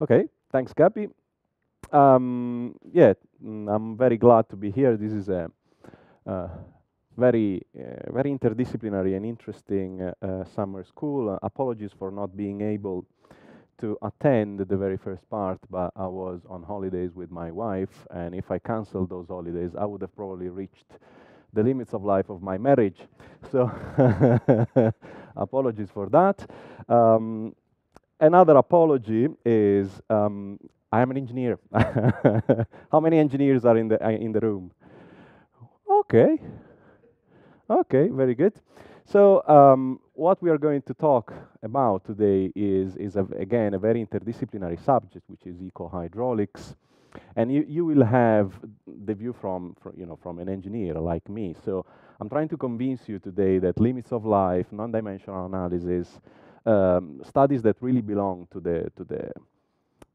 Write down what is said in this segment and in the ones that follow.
Okay, thanks, Gabi. Yeah, I'm very glad to be here. This is a very interdisciplinary and interesting summer school. Apologies for not being able to attend the very first part, but I was on holidays with my wife, and if I canceled those holidays, I would have probably reached the limits of life of my marriage. So apologies for that. Another apology is I am an engineer. How many engineers are in the room? Okay, okay, very good. So what we are going to talk about today is again a very interdisciplinary subject, which is eco-hydraulics, and you will have the view from an engineer like me. So I'm trying to convince you today that limits of life, non-dimensional analysis, studies that really belong to the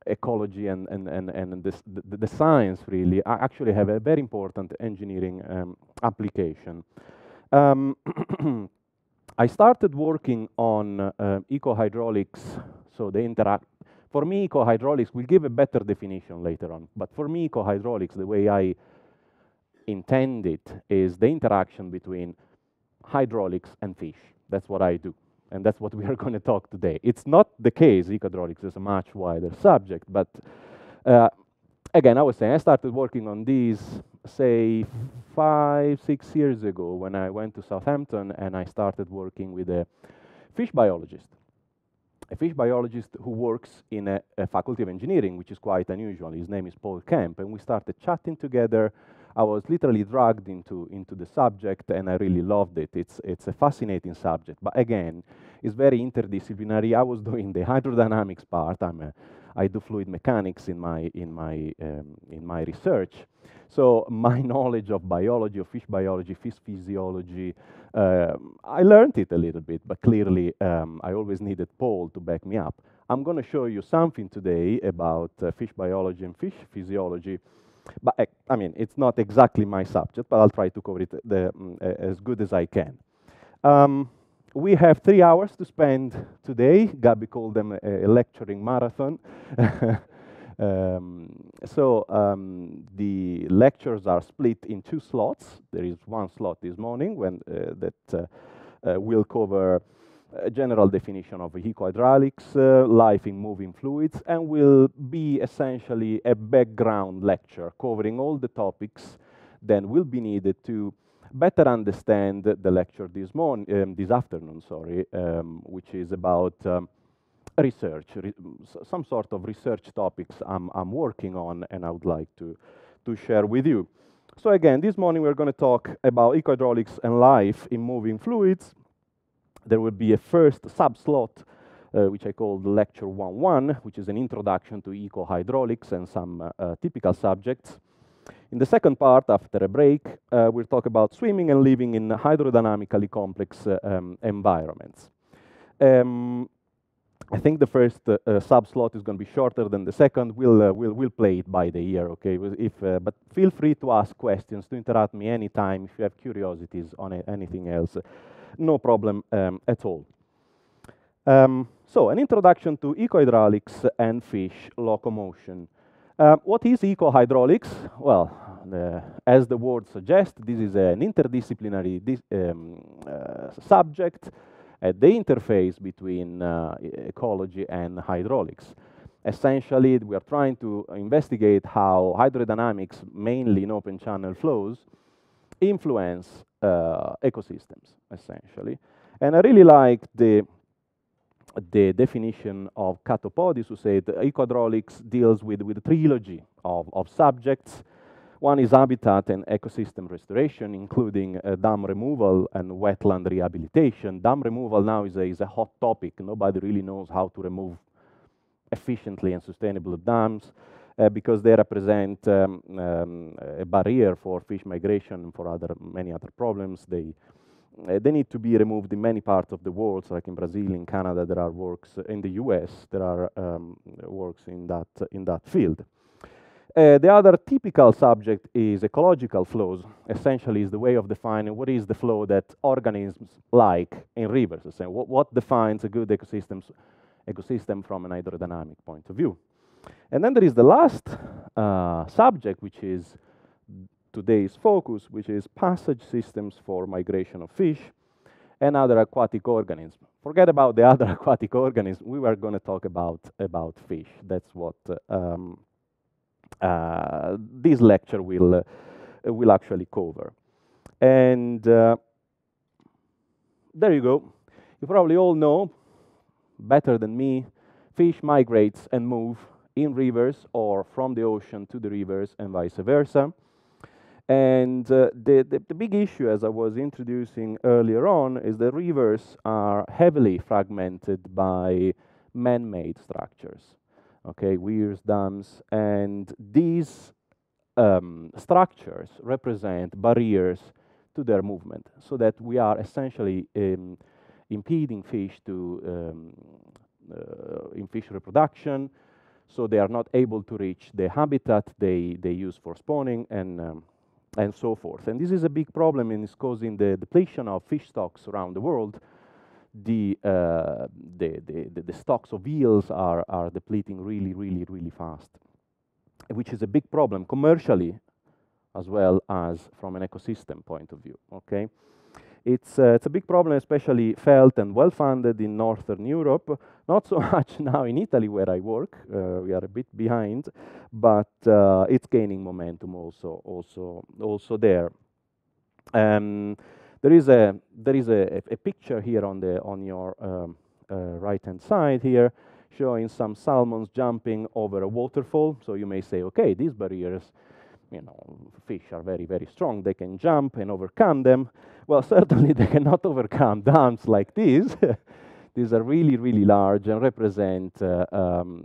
ecology and the science really actually have a very important engineering application. I started working on eco-hydraulics, so the interact. For me, eco-hydraulics, we'll give a better definition later on, but for me, eco-hydraulics, the way I intend it, is the interaction between hydraulics and fish. That's what I do, and that's what we are going to talk today. It's not the case, eco-hydraulics is a much wider subject, but again, I was saying, I started working on these, say, 5-6 years ago when I went to Southampton and I started working with a fish biologist who works in a faculty of engineering, which is quite unusual. His name is Paul Kemp, and we started chatting together. I was literally dragged into the subject, and I really loved it. It's a fascinating subject, but again, it's very interdisciplinary. I was doing the hydrodynamics part. I do fluid mechanics in my research. So my knowledge of biology, of fish biology, fish physiology, I learned it a little bit, but clearly I always needed Paul to back me up. I'm going to show you something today about fish biology and fish physiology, but I mean, it's not exactly my subject, but I'll try to cover it as good as I can. We have 3 hours to spend today. Gabi called them a lecturing marathon. The lectures are split in 2 slots. There is 1 slot this morning that will cover a general definition of eco-hydraulics, life in moving fluids, and will be essentially a background lecture covering all the topics that will be needed to better understand the lecture this afternoon, which is about research, some sort of research topics I'm working on and I would like to share with you. So again, this morning we're going to talk about eco-hydraulics and life in moving fluids. There will be a first sub-slot, which I call the lecture 1.1, which is an introduction to eco-hydraulics and some typical subjects. In the second part, after a break, we'll talk about swimming and living in hydrodynamically complex environments. I think the first sub-slot is going to be shorter than the second. We'll play it by the ear, okay? But feel free to ask questions, to interrupt me anytime if you have curiosities on anything else. No problem at all. So, an introduction to eco-hydraulics and fish locomotion. What is eco-hydraulics? Well, as the word suggests, this is an interdisciplinary subject at the interface between ecology and hydraulics. Essentially, we are trying to investigate how hydrodynamics, mainly in open channel flows, influence ecosystems, essentially. And I really like the definition of Catopodis, who said eco-hydraulics deals with a trilogy of subjects. One is habitat and ecosystem restoration, including dam removal and wetland rehabilitation. Dam removal now is a hot topic. Nobody really knows how to remove efficiently and sustainably dams because they represent a barrier for fish migration and for many other problems. They need to be removed in many parts of the world, so like in Brazil, in Canada, there are works, in the US, there are works in that field. The other typical subject is ecological flows. Essentially, is the way of defining what is the flow that organisms like in rivers. So what defines a good ecosystem from an hydrodynamic point of view. And then there is the last subject, which is today's focus, which is passage systems for migration of fish and other aquatic organisms. Forget about the other aquatic organisms. We were going to talk about fish. That's what this lecture will actually cover. And there you go. You probably all know better than me, fish migrates and move in rivers or from the ocean to the rivers and vice versa. And the big issue, as I was introducing earlier on, is that rivers are heavily fragmented by man-made structures, okay, weirs, dams, and these structures represent barriers to their movement, so that we are essentially impeding fish to in fish reproduction, so they are not able to reach the habitat they use for spawning and so forth. And this is a big problem, and it's causing the depletion of fish stocks around the world. The stocks of eels are depleting really fast, which is a big problem commercially as well as from an ecosystem point of view. Okay, it's a big problem, especially felt and well funded in Northern Europe. Not so much now in Italy, where I work. We are a bit behind, but it's gaining momentum also there. There is a picture here on your right hand side here, showing some salmons jumping over a waterfall. So you may say, okay, these barriers, you know, fish are very strong. They can jump and overcome them. Well, certainly they cannot overcome dams like these. These are really large and represent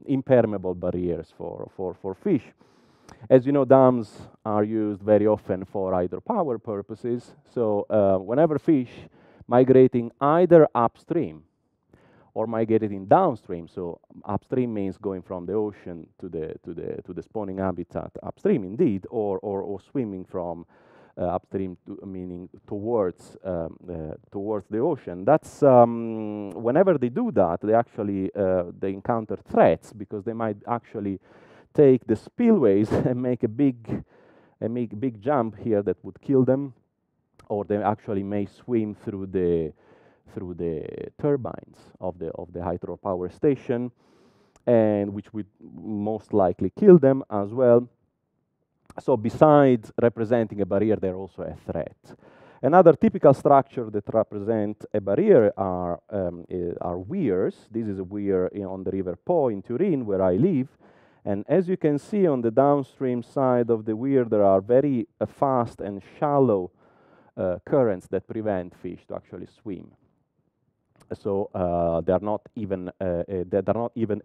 impermeable barriers for fish. As you know, dams are used very often for hydropower purposes. So whenever fish migrating either upstream or migrating downstream, so upstream means going from the ocean to the spawning habitat upstream, indeed, or swimming from upstream, meaning towards the ocean. That's whenever they do that, they actually they encounter threats, because they might actually take the spillways and make a big jump here that would kill them, or they actually may swim through the turbines of the hydropower station, and which would most likely kill them as well. So besides representing a barrier, they're also a threat. Another typical structure that represent a barrier are weirs. This is a weir on the River Po in Turin, where I live. And as you can see on the downstream side of the weir, there are very fast and shallow currents that prevent fish to actually swim. So they're not even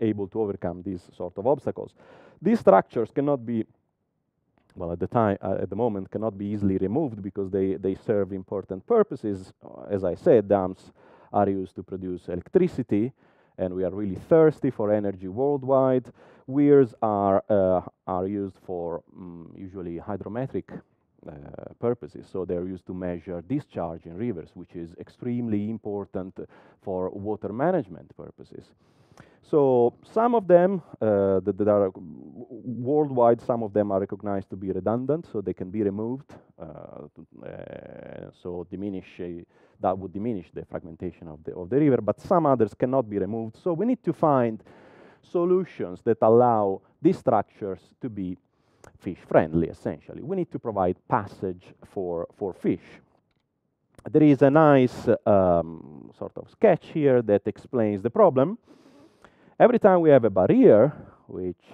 able to overcome these sort of obstacles. These structures cannot be, well, at the moment, cannot be easily removed, because they serve important purposes. As I said, dams are used to produce electricity, and we are really thirsty for energy worldwide. Weirs are used for usually hydrometric purposes, so they're used to measure discharge in rivers, which is extremely important for water management purposes. So some of them that are worldwide, some of them are recognized to be redundant, so they can be removed. So that would diminish the fragmentation of the river. But some others cannot be removed. So we need to find solutions that allow these structures to be fish-friendly. Essentially, we need to provide passage for fish. There is a nice sort of sketch here that explains the problem. Every time we have a barrier, which,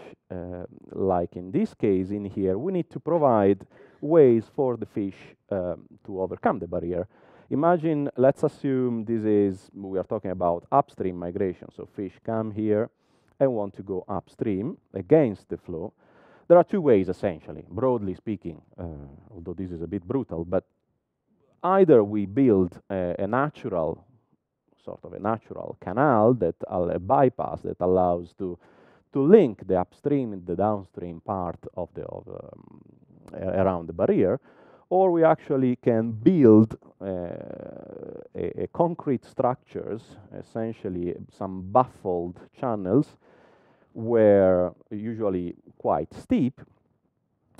like in this case in here, we need to provide ways for the fish to overcome the barrier. Imagine, let's assume we are talking about upstream migration. So fish come here and want to go upstream against the flow. There are two ways, essentially, broadly speaking, although this is a bit brutal, but either we build a natural canal, a bypass that allows to link the upstream and the downstream part of around the barrier, or we actually can build a concrete structures, essentially some baffled channels, where usually quite steep,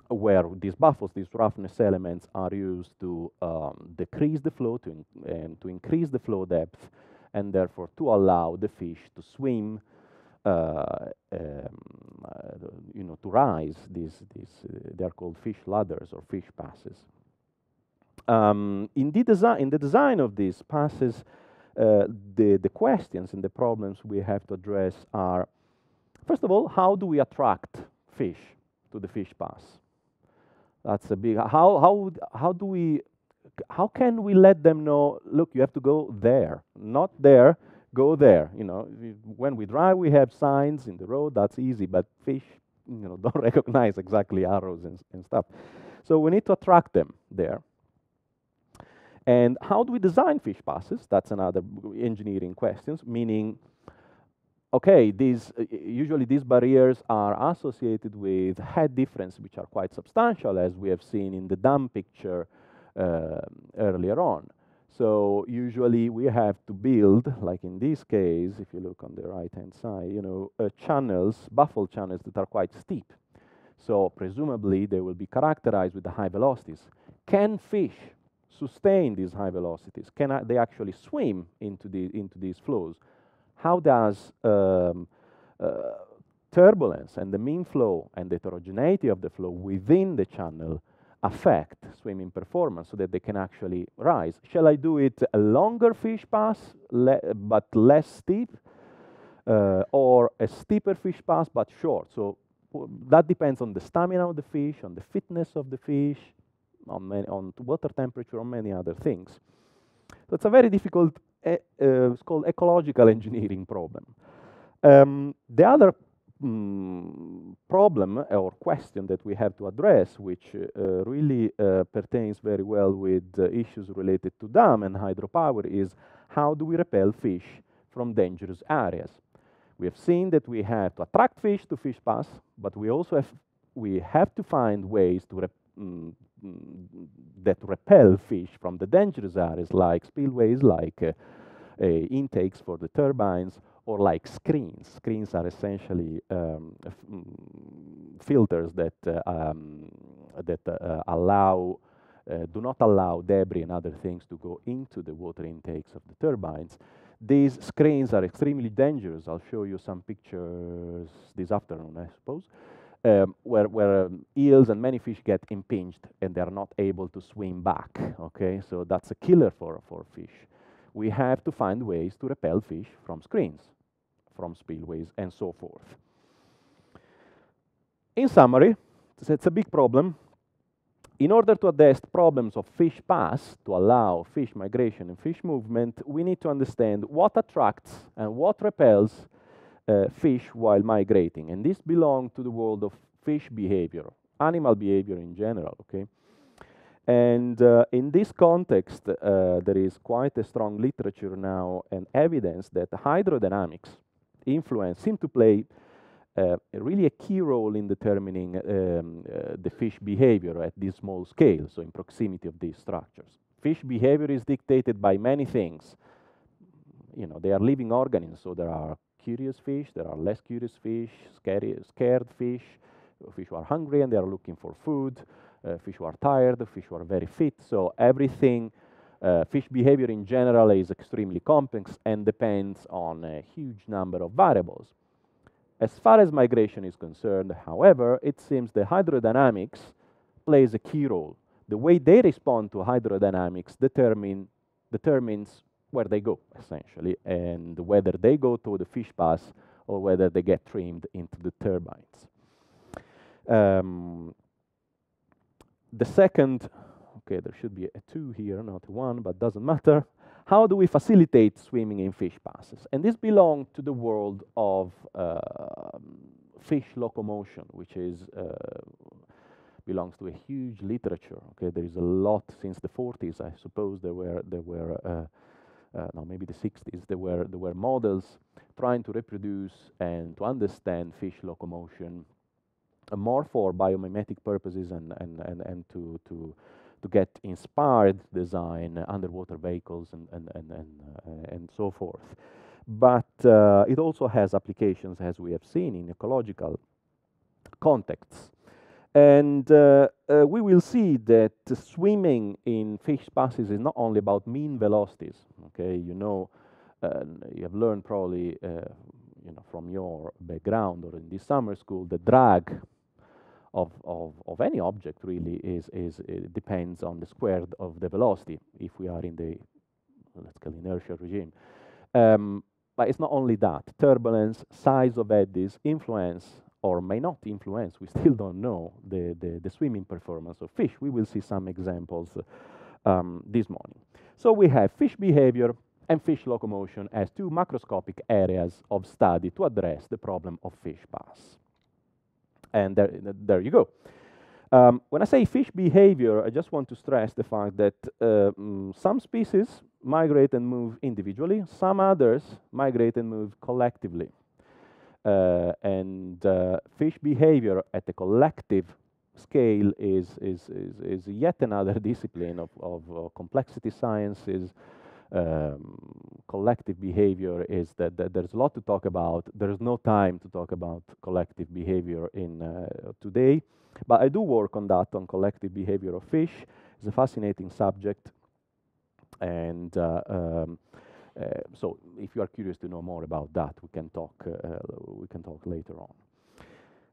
where these buffles, these roughness elements, are used to decrease the flow and to increase the flow depth, and therefore to allow the fish to swim, to rise. They are called fish ladders or fish passes. In the design of these passes, the questions and the problems we have to address are, first of all, how do we attract fish to the fish pass? That's a big, how can we let them know, look, you have to go there, not there, go there. When we drive, we have signs in the road, that's easy, but fish, don't recognize exactly arrows and stuff. So we need to attract them there. And how do we design fish passes? That's another engineering question, meaning, okay, usually these barriers are associated with head difference, which are quite substantial, as we have seen in the dam picture earlier on. So usually we have to build, like in this case, if you look on the right-hand side, channels, baffle channels that are quite steep. So presumably they will be characterized with the high velocities. Can fish sustain these high velocities? Can they actually swim into these flows? How does turbulence and the mean flow and the heterogeneity of the flow within the channel affect swimming performance so that they can actually rise? Shall I do it a longer fish pass, but less steep, or a steeper fish pass, but short? So that depends on the stamina of the fish, on the fitness of the fish, on water temperature, on many other things. So it's a very difficult, it's called ecological engineering problem. The other problem or question that we have to address, which really pertains very well with issues related to dam and hydropower, is how do we repel fish from dangerous areas? We have seen that we have to attract fish to fish pass, but we also have to find ways to that repel fish from the dangerous areas, like spillways, like intakes for the turbines, or like screens. Screens are essentially filters that do not allow debris and other things to go into the water intakes of the turbines. These screens are extremely dangerous. I'll show you some pictures this afternoon, I suppose, where eels and many fish get impinged and they are not able to swim back. Okay, so that's a killer for fish. We have to find ways to repel fish from screens, from spillways, and so forth. In summary, it's a big problem. In order to address problems of fish pass, to allow fish migration and fish movement, we need to understand what attracts and what repels fish while migrating. And this belongs to the world of fish behavior, animal behavior in general, okay? And in this context, there is quite a strong literature now and evidence that hydrodynamics seem to play really a key role in determining the fish behavior at this small scale, so in proximity of these structures. Fish behavior is dictated by many things. They are living organisms, so there are curious fish, there are less curious fish, scared fish who are hungry and they are looking for food, fish who are tired, fish who are very fit. So everything, fish behavior in general is extremely complex and depends on a huge number of variables. As far as migration is concerned, however, it seems the hydrodynamics plays a key role. The way they respond to hydrodynamics determines where they go, essentially, and whether they go to the fish pass or whether they get trimmed into the turbines. The second, okay, there should be a 2 here, not a 1, but doesn't matter. How do we facilitate swimming in fish passes? And this belongs to the world of fish locomotion, which belongs to a huge literature. Okay, there is a lot since the 40s, I suppose. There were no, maybe the 60s. There were models trying to reproduce and to understand fish locomotion, more for biomimetic purposes and to get inspired design underwater vehicles and so forth. but it also has applications, as we have seen, in ecological contexts. And we will see that swimming in fish passes is not only about mean velocities. Okay, you know, you have learned probably, you know, from your background or in this summer school, the drag of any object really it depends on the square of the velocity. If we are in the, let's call inertia regime. But it's not only that. Turbulence, size of eddies influence or may not influence, we still don't know, the swimming performance of fish. We will see some examples this morning. So we have fish behavior and fish locomotion as two macroscopic areas of study to address the problem of fish pass. And there you go. When I say fish behavior, I just want to stress the fact that some species migrate and move individually, some others migrate and move collectively. Fish behavior at the collective scale is yet another discipline of complexity sciences. Collective behavior is that there's a lot to talk about. There's no time to talk about collective behavior in today, but I do work on that, on collective behavior of fish. It's a fascinating subject, and so if you are curious to know more about that, we can talk later on.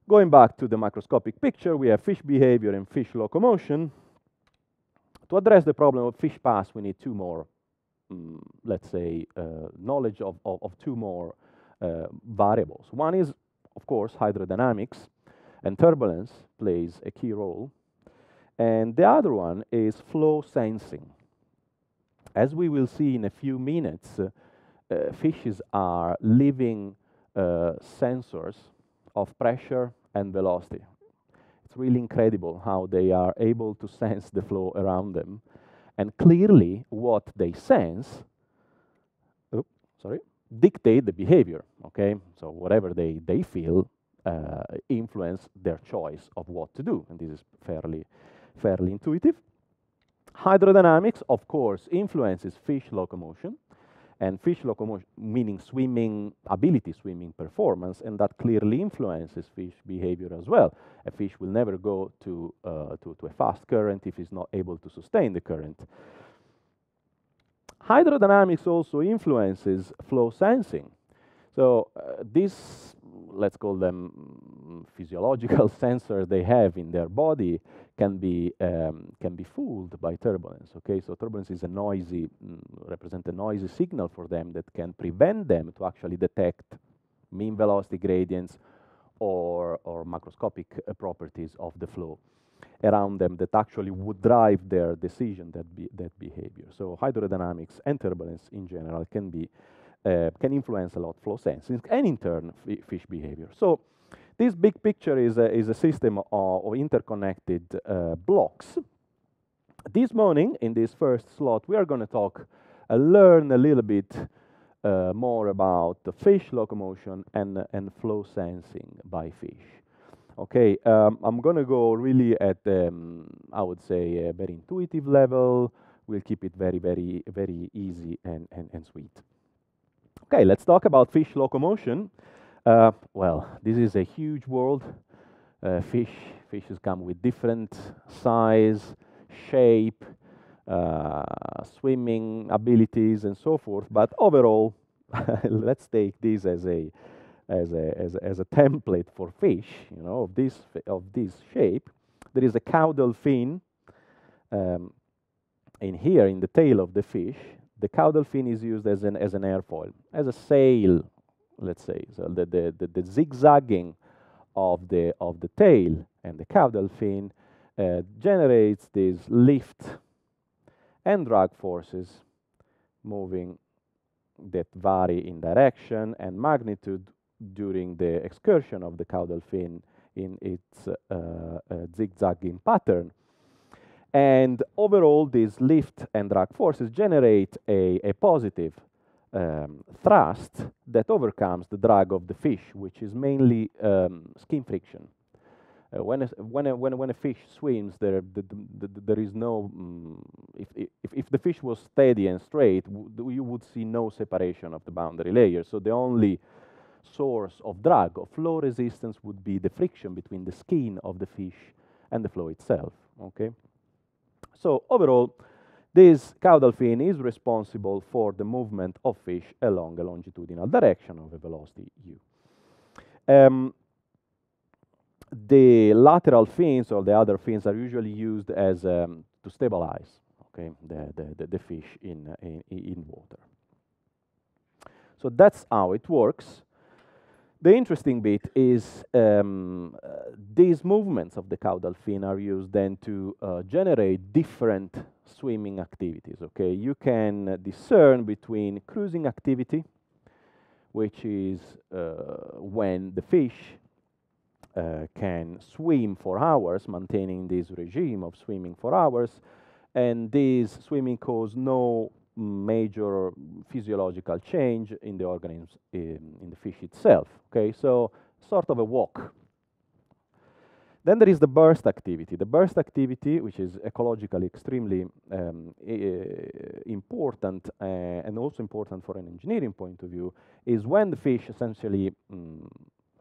Going back to the macroscopic picture, we have fish behavior and fish locomotion. To address the problem of fish pass, we need two more, let's say, knowledge of two more variables. One is, of course, hydrodynamics, and turbulence plays a key role. And the other one is flow sensing. As we will see in a few minutes, fishes are living sensors of pressure and velocity. It's really incredible how they are able to sense the flow around them. And clearly, what they sense, dictate the behavior, okay? So whatever they feel influence their choice of what to do. And this is fairly intuitive. Hydrodynamics, of course, influences fish locomotion, and fish locomotion meaning swimming ability, swimming performance, and that clearly influences fish behavior as well. A fish will never go to a fast current if it's not able to sustain the current. Hydrodynamics also influences flow sensing. So these, let's call them physiological sensors they have in their body can be fooled by turbulence. Okay, so turbulence is a noisy, represent a noisy signal for them that can prevent them to actually detect mean velocity gradients or macroscopic properties of the flow around them that actually would drive their decision, that behavior. So hydrodynamics and turbulence in general can influence a lot flow sensing and in turn fish behavior. So this big picture is a system of interconnected blocks. This morning, in this first slot, we are going to learn a little bit more about the fish locomotion and flow sensing by fish. Okay, I'm going to go really at, I would say, a very intuitive level. We'll keep it very, very, very easy and sweet. Okay, let's talk about fish locomotion. Well, this is a huge world. Fishes come with different size, shape, swimming abilities, and so forth. But overall, let's take this as a template for fish. You know, of this shape. There is a caudal fin in here in the tail of the fish. The caudal fin is used as an airfoil, as a sail, let's say. So the zigzagging of the tail and the caudal fin generates these lift and drag forces moving that vary in direction and magnitude during the excursion of the caudal fin in its zigzagging pattern. And overall, these lift and drag forces generate a positive thrust that overcomes the drag of the fish, which is mainly skin friction. When a fish swims, there is no. If the fish was steady and straight, you would see no separation of the boundary layers. So the only source of drag, of flow resistance, would be the friction between the skin of the fish and the flow itself. Okay. So overall, this caudal fin is responsible for the movement of fish along a longitudinal direction of a velocity u. The lateral fins or the other fins are usually used as to stabilize, okay, the fish in water. So that's how it works. The interesting bit is these movements of the caudal fin are used then to generate different swimming activities. Okay, you can discern between cruising activity, which is when the fish can swim for hours, maintaining this regime of swimming for hours, and this swimming causes no major physiological change in the organisms in the fish itself. Okay, so sort of a walk. Then there is the burst activity. The burst activity, which is ecologically extremely important and also important for an engineering point of view, is when the fish essentially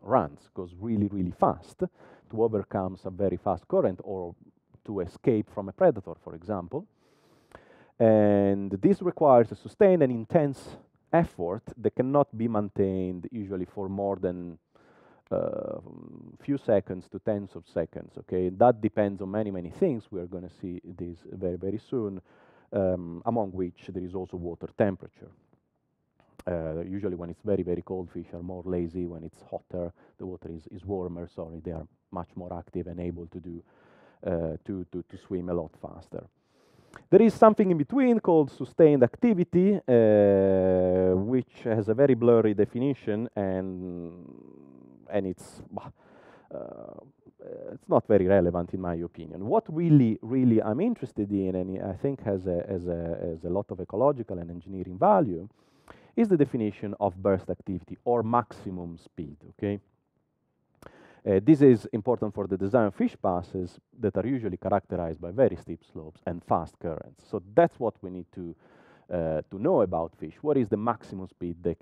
runs, goes really, really fast to overcome some very fast current or to escape from a predator, for example. And this requires a sustained and intense effort that cannot be maintained usually for more than few seconds to tens of seconds. Okay, that depends on many, many things. We are going to see this very, very soon, among which there is also water temperature. Usually when it's very, very cold, fish are more lazy. When it's hotter, the water is warmer, sorry, they are much more active and able to do to swim a lot faster. There is something in between called sustained activity, which has a very blurry definition, and it's not very relevant in my opinion. What really I'm interested in, and I think has a lot of ecological and engineering value, is the definition of burst activity or maximum speed. Okay. This is important for the design of fish passes that are usually characterized by very steep slopes and fast currents. So that's what we need to know about fish. What is the maximum speed they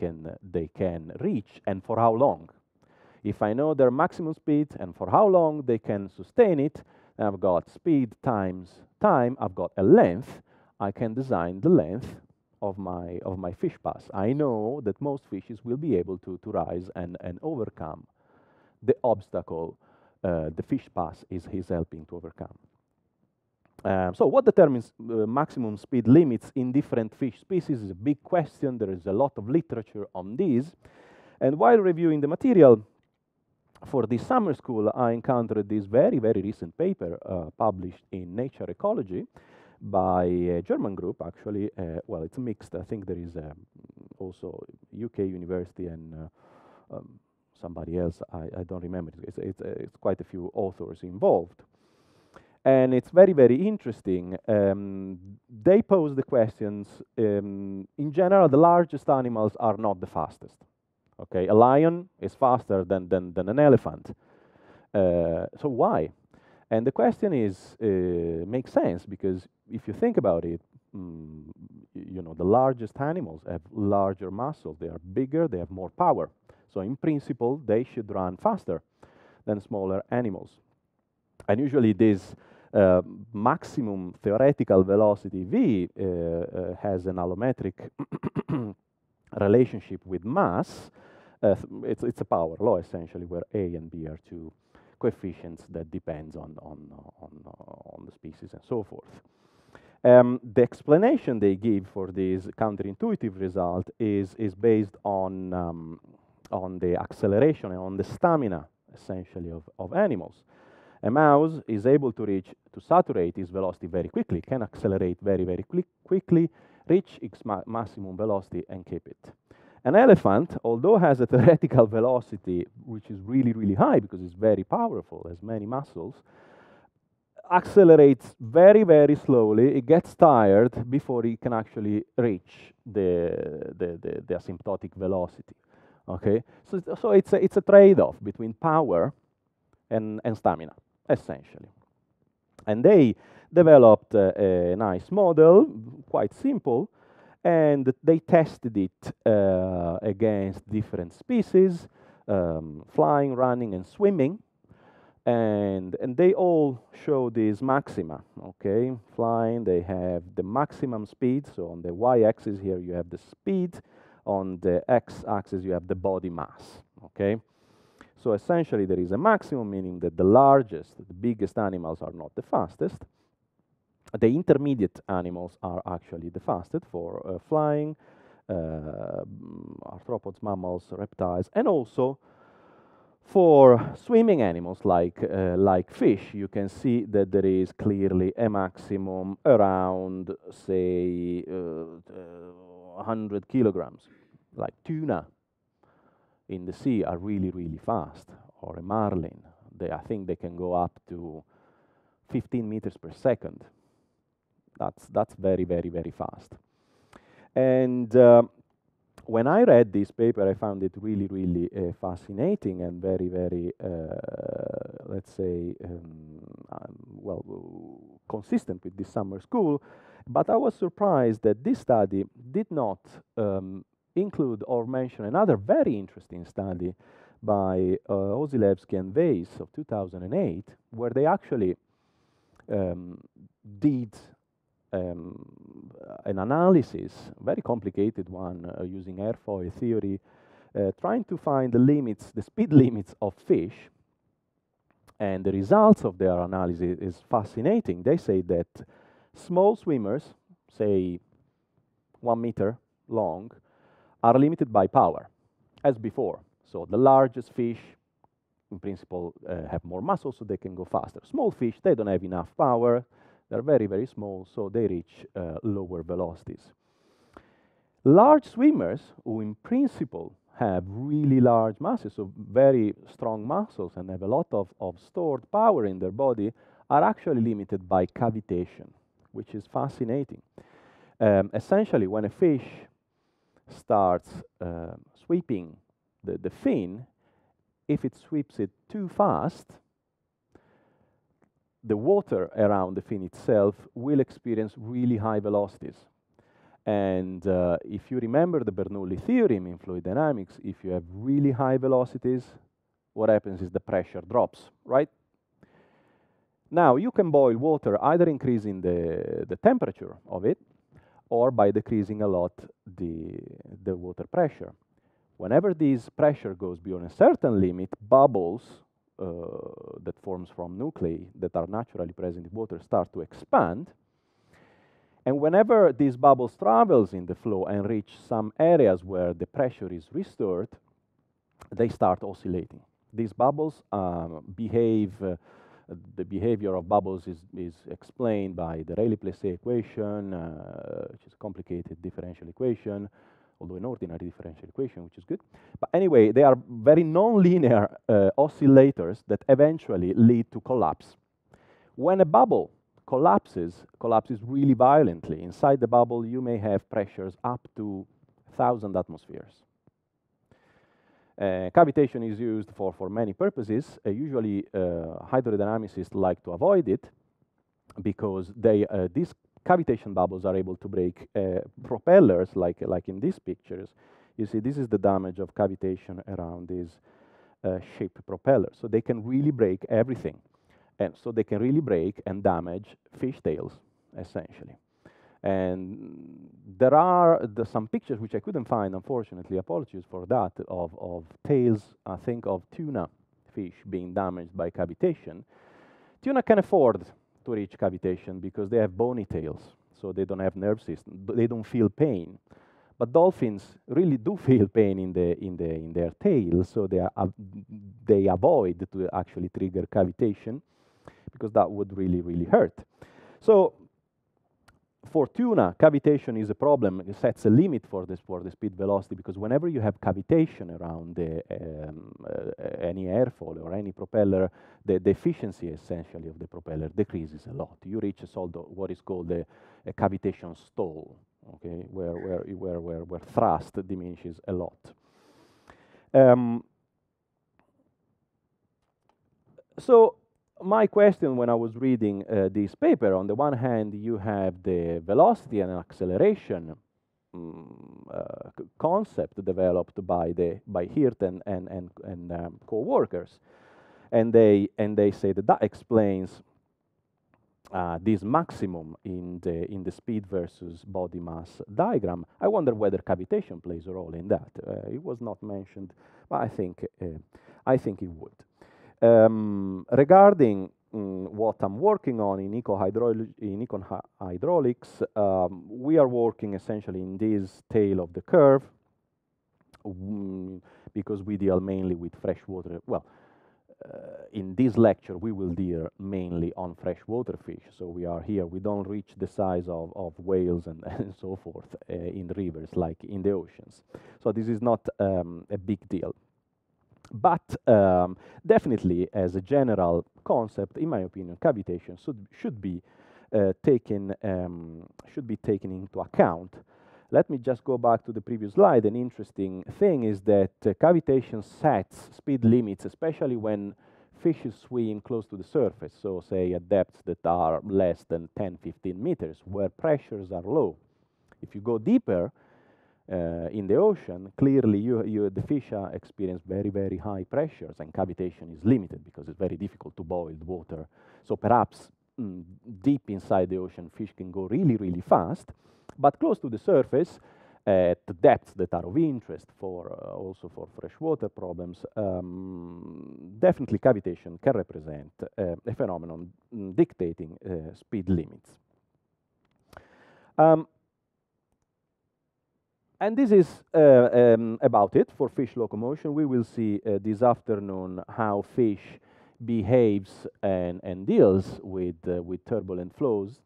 can reach, and for how long? If I know their maximum speed and for how long they can sustain it, then I've got speed times time. I've got a length. I can design the length of my fish pass. I know that most fishes will be able to rise and overcome the obstacle the fish pass is helping to overcome. So what determines maximum speed limits in different fish species is a big question. There is a lot of literature on this. And while reviewing the material for this summer school, I encountered this very, very recent paper published in Nature Ecology by a German group, actually. Well, it's mixed. I think there is also UK university and somebody else, I don't remember. It's quite a few authors involved. And it's very, very interesting. They pose the questions, in general, the largest animals are not the fastest. Okay, a lion is faster than an elephant. So why? And the question is, makes sense, because if you think about it, you know, the largest animals have larger muscles. They are bigger, they have more power. So in principle, they should run faster than smaller animals. And usually this maximum theoretical velocity v has an allometric relationship with mass. It's a power law, essentially, where A and B are two coefficients that depends on the species and so forth. The explanation they give for this counterintuitive result is based on the acceleration and on the stamina, essentially, of animals. A mouse is able to saturate its velocity very quickly, can accelerate very, very quickly, reach its maximum velocity and keep it. An elephant, although has a theoretical velocity which is really, really high because it's very powerful, has many muscles, accelerates very, very slowly. It gets tired before it can actually reach the asymptotic velocity. Okay, so it's a trade-off between power and stamina, essentially. And they developed a nice model, quite simple, and they tested it against different species, flying, running, and swimming. And they all show these maxima, okay? Flying, they have the maximum speed. So on the y-axis here, you have the speed. On the x-axis, you have the body mass, okay? So essentially, there is a maximum, meaning that the largest, the biggest animals are not the fastest. The intermediate animals are actually the fastest for flying, arthropods, mammals, reptiles, and also for swimming animals like fish. You can see that there is clearly a maximum around, say, 100 kilograms. Like tuna in the sea are really, really fast, or a marlin. I think they can go up to 15 meters per second. That's very, very, very fast. And when I read this paper, I found it really, really fascinating and very, very, let's say, well, consistent with this summer school. But I was surprised that this study did not include or mention another very interesting study by Osilewski and Weiss of 2008, where they actually did an analysis, very complicated one, using airfoil theory, trying to find the limits, the speed limits of fish. And the results of their analysis is fascinating. They say that small swimmers, say 1 meter long, are limited by power, as before. So the largest fish, in principle, have more muscle, so they can go faster. Small fish, they don't have enough power. They're very, very small, so they reach lower velocities. Large swimmers, who in principle have really large masses, so very strong muscles, and have a lot of stored power in their body, are actually limited by cavitation, which is fascinating. Essentially, when a fish starts sweeping the fin, if it sweeps it too fast, the water around the fin itself will experience really high velocities. And if you remember the Bernoulli theorem in fluid dynamics, if you have really high velocities, what happens is the pressure drops, right? Now, you can boil water either increasing the temperature of it or by decreasing a lot the water pressure. Whenever this pressure goes beyond a certain limit, bubbles that forms from nuclei that are naturally present in water start to expand. And whenever these bubbles travels in the flow and reach some areas where the pressure is restored, they start oscillating. These bubbles behave, the behavior of bubbles is explained by the Rayleigh-Plessé equation, which is a complicated differential equation, although an ordinary differential equation, which is good. But anyway, they are very non-linear oscillators that eventually lead to collapse. When a bubble collapses really violently, inside the bubble you may have pressures up to 1,000 atmospheres. Cavitation is used for many purposes. Usually hydrodynamicists like to avoid it because these cavitation bubbles are able to break propellers, like in these pictures. You see, this is the damage of cavitation around these ship propellers. So they can really break everything. And so they can really break and damage fish tails, essentially. And there are some pictures which I couldn't find, unfortunately, apologies for that, of tails, I think, of tuna fish being damaged by cavitation. Tuna can afford to reach cavitation because they have bony tails, so they don't have nerve system. They don't feel pain. But dolphins really do feel pain in their tail, so they avoid to actually trigger cavitation because that would really, really hurt. So for tuna, cavitation is a problem. It sets a limit for the speed velocity, because whenever you have cavitation around any airfoil or any propeller, the efficiency essentially of the propeller decreases a lot. You reach what is called a cavitation stall, okay, where thrust diminishes a lot. So my question when I was reading this paper, on the one hand, you have the velocity and acceleration concept developed by Hirt and co-workers, and they say that that explains this maximum in the speed versus body mass diagram. I wonder whether cavitation plays a role in that. It was not mentioned, but I think it would. Regarding what I'm working on in econ hydraulics, we are working essentially in this tail of the curve because we deal mainly with freshwater. Well, in this lecture, we will deal mainly on freshwater fish. So we are here. We don't reach the size of whales and, and so forth in rivers like in the oceans. So this is not a big deal. But definitely, as a general concept, in my opinion, cavitation should be taken into account. Let me just go back to the previous slide. An interesting thing is that cavitation sets speed limits, especially when fishes swim close to the surface, so say at depths that are less than 10, 15 meters, where pressures are low. If you go deeper, in the ocean, clearly the fish experience very, very high pressures, and cavitation is limited because it's very difficult to boil water. So perhaps deep inside the ocean, fish can go really, really fast, but close to the surface, at the depths that are of interest for also for freshwater problems, definitely cavitation can represent a phenomenon dictating speed limits. And this is about it for fish locomotion. We will see this afternoon how fish behaves and deals with turbulent flows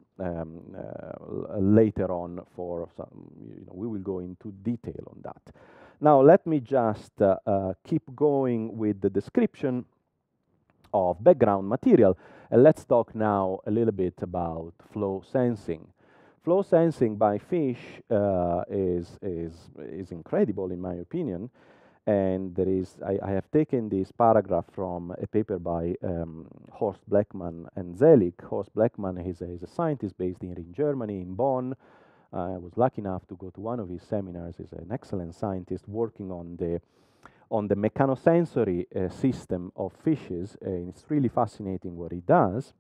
later on. For some, we will go into detail on that. Now let me just keep going with the description of background material, and let's talk now a little bit about flow sensing. Flow sensing by fish is incredible in my opinion, and there is I have taken this paragraph from a paper by Horst Bleckmann and Selig. Horst Bleckmann is a scientist based here in Germany, in Bonn. I was lucky enough to go to one of his seminars. He's an excellent scientist working on the mechanosensory system of fishes, and it's really fascinating what he does.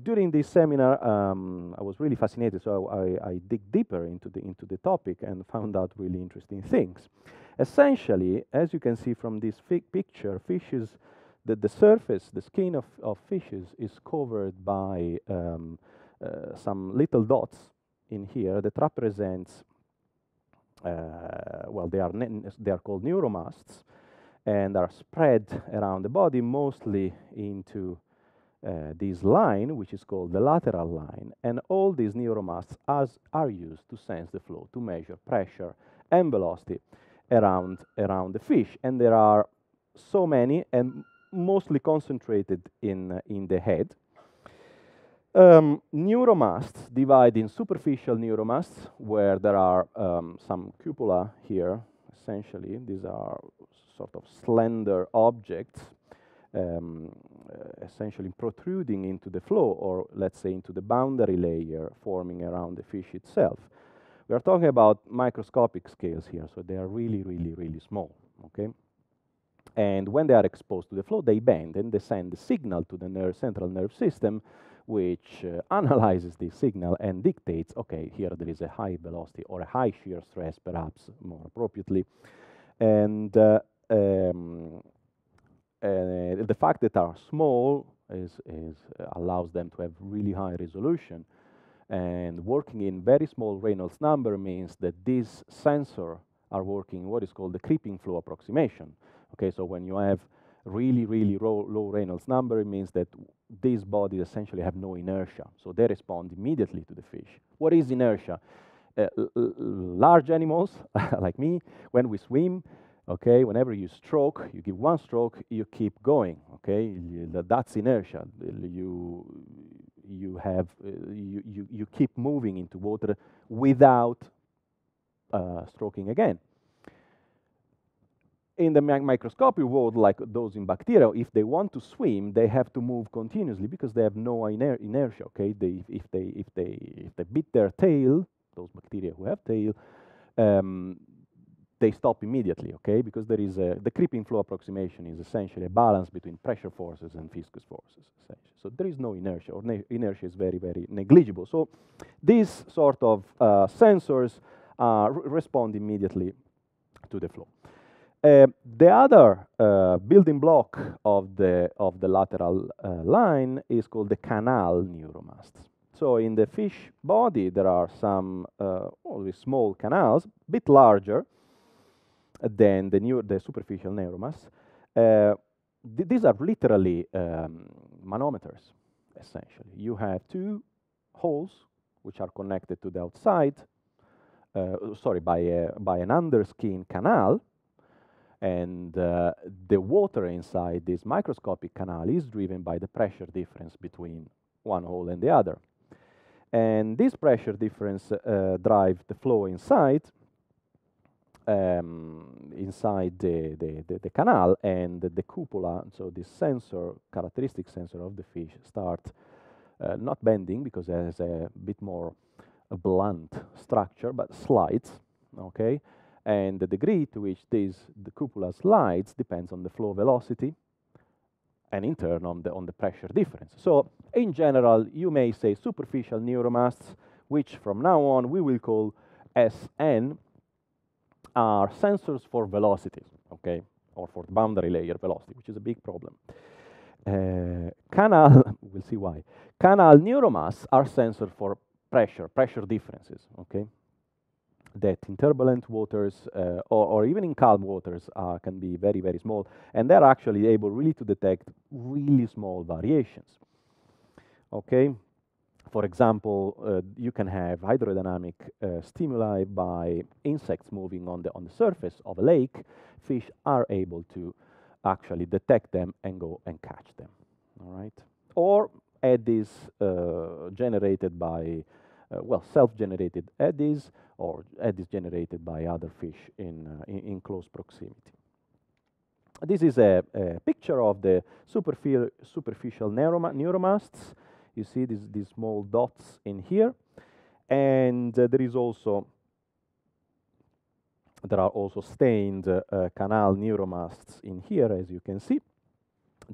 During this seminar, I was really fascinated, so I dig deeper into the topic and found out really interesting things. Essentially, as you can see from this picture, fishes, the surface, the skin of fishes is covered by some little dots in here that represents, well, they are called neuromasts, and are spread around the body, mostly into this line, which is called the lateral line, and all these neuromasts are used to sense the flow, to measure pressure and velocity around the fish. And there are so many, and mostly concentrated in the head. Neuromasts divide in superficial neuromasts, where there are some cupula here. Essentially, these are sort of slender objects, essentially protruding into the flow, or let's say into the boundary layer forming around the fish itself. We are talking about microscopic scales here, so they are really, really, really small, okay? And when they are exposed to the flow, they bend and they send the signal to the central nerve system, which analyzes the signal and dictates, okay, here there is a high velocity or a high shear stress, perhaps more appropriately. And the fact that they are small allows them to have really high resolution. And working in very small Reynolds number means that these sensors are working what is called the creeping flow approximation. Okay, so when you have really, really low Reynolds number, it means that these bodies essentially have no inertia. So they respond immediately to the fish. What is inertia? Large animals, like me, when we swim, okay, whenever you stroke, you give one stroke, you keep going, okay? That's inertia. You keep moving into water without stroking again. In the microscopic world, like those in bacteria, if they want to swim, they have to move continuously because they have no inertia. Okay, if they beat their tail, those bacteria who have tail, they stop immediately. Okay, because there is the creeping flow approximation is essentially a balance between pressure forces and viscous forces. Essentially, so there is no inertia, or inertia is very negligible. So these sort of sensors respond immediately to the flow. The other building block of the lateral line is called the canal neuromasts. So in the fish body, there are some always small canals, a bit larger than the superficial neuromasts. These are literally manometers, essentially. You have two holes which are connected to the outside, by an underskin canal. And the water inside this microscopic canal is driven by the pressure difference between one hole and the other. And this pressure difference drives the flow inside the canal, and the cupola, so this sensor, characteristic sensor of the fish, start not bending because it has a bit more blunt structure, but slides, okay? And the degree to which the cupola slides depends on the flow velocity, and in turn on the pressure difference. So in general, you may say superficial neuromasts, which from now on we will call SN, are sensors for velocity, okay, or for boundary layer velocity, which is a big problem. We'll see why. Canal neuromasts are sensors for pressure differences, okay, that in turbulent waters or even in calm waters can be very small, and they're actually able really to detect really small variations. Okay, for example, you can have hydrodynamic stimuli by insects moving on the surface of a lake. Fish are able to actually detect them and go and catch them. All right, or eddies generated by self-generated eddies, or eddies generated by other fish in close proximity. This is a picture of the superficial neuromasts. You see these small dots in here, and there are also stained canal neuromasts in here, as you can see.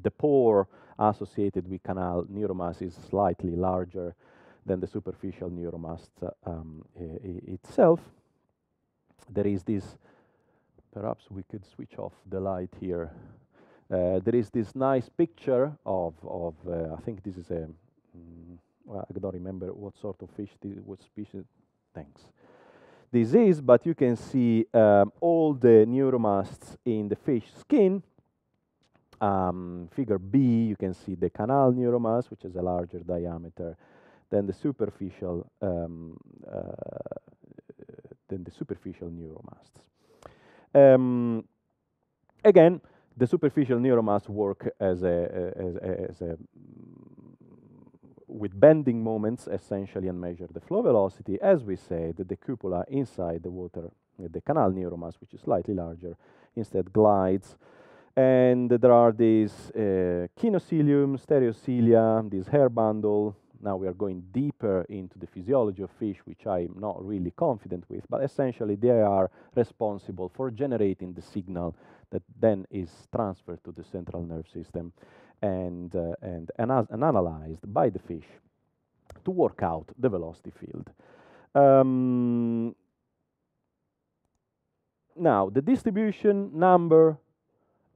The pore associated with canal neuromasts is slightly larger than the superficial neuromast itself. There is this, perhaps we could switch off the light here. There is this nice picture of I think this is well, I don't remember what sort of fish, what species, thanks. This is, but you can see all the neuromasts in the fish skin. Figure B, you can see the canal neuromast, which has a larger diameter than the superficial neuromasts. Again, the superficial neuromasts work as a with bending moments essentially, and measure the flow velocity. As we said, the cupola inside the water, the canal neuromast, which is slightly larger, instead glides. And there are these kinocilium, stereocilia, this hair bundle. Now we are going deeper into the physiology of fish, which I'm not really confident with, but essentially they are responsible for generating the signal that then is transferred to the central nerve system and analyzed by the fish to work out the velocity field. Now, the distribution, number,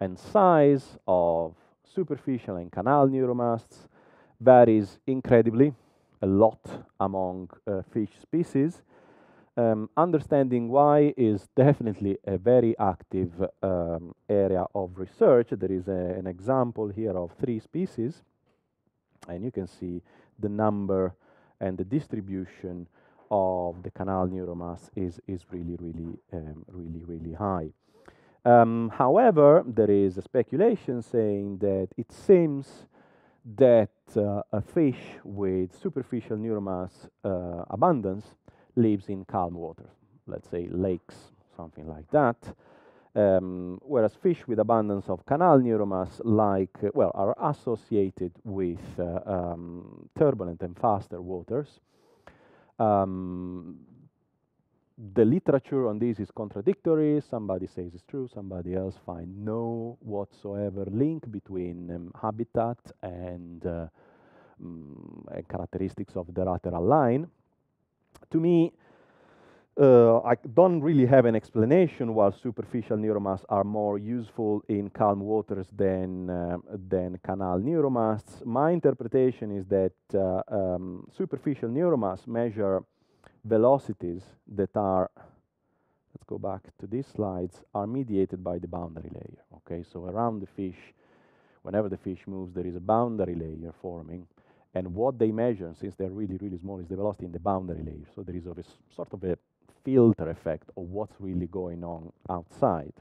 and size of superficial and canal neuromasts varies incredibly a lot among fish species. Understanding why is definitely a very active area of research. There is an example here of 3 species, and you can see the number and the distribution of the canal neuromasts is really high. However, there is a speculation saying that it seems that a fish with superficial neuromass abundance lives in calm water, let's say lakes, something like that. whereas fish with abundance of canal neuromass, are associated with turbulent and faster waters. The literature on this is contradictory. Somebody says it's true, somebody else finds no whatsoever link between habitat and characteristics of the lateral line. To me, I don't really have an explanation why superficial neuromass are more useful in calm waters than canal neuromass. My interpretation is that superficial neuromass measure velocities that are, let's go back to these slides, are mediated by the boundary layer. Okay, so around the fish, whenever the fish moves, there is a boundary layer forming. And what they measure, since they're really, really small, is the velocity in the boundary layer. So there is a sort of a filter effect of what's really going on outside.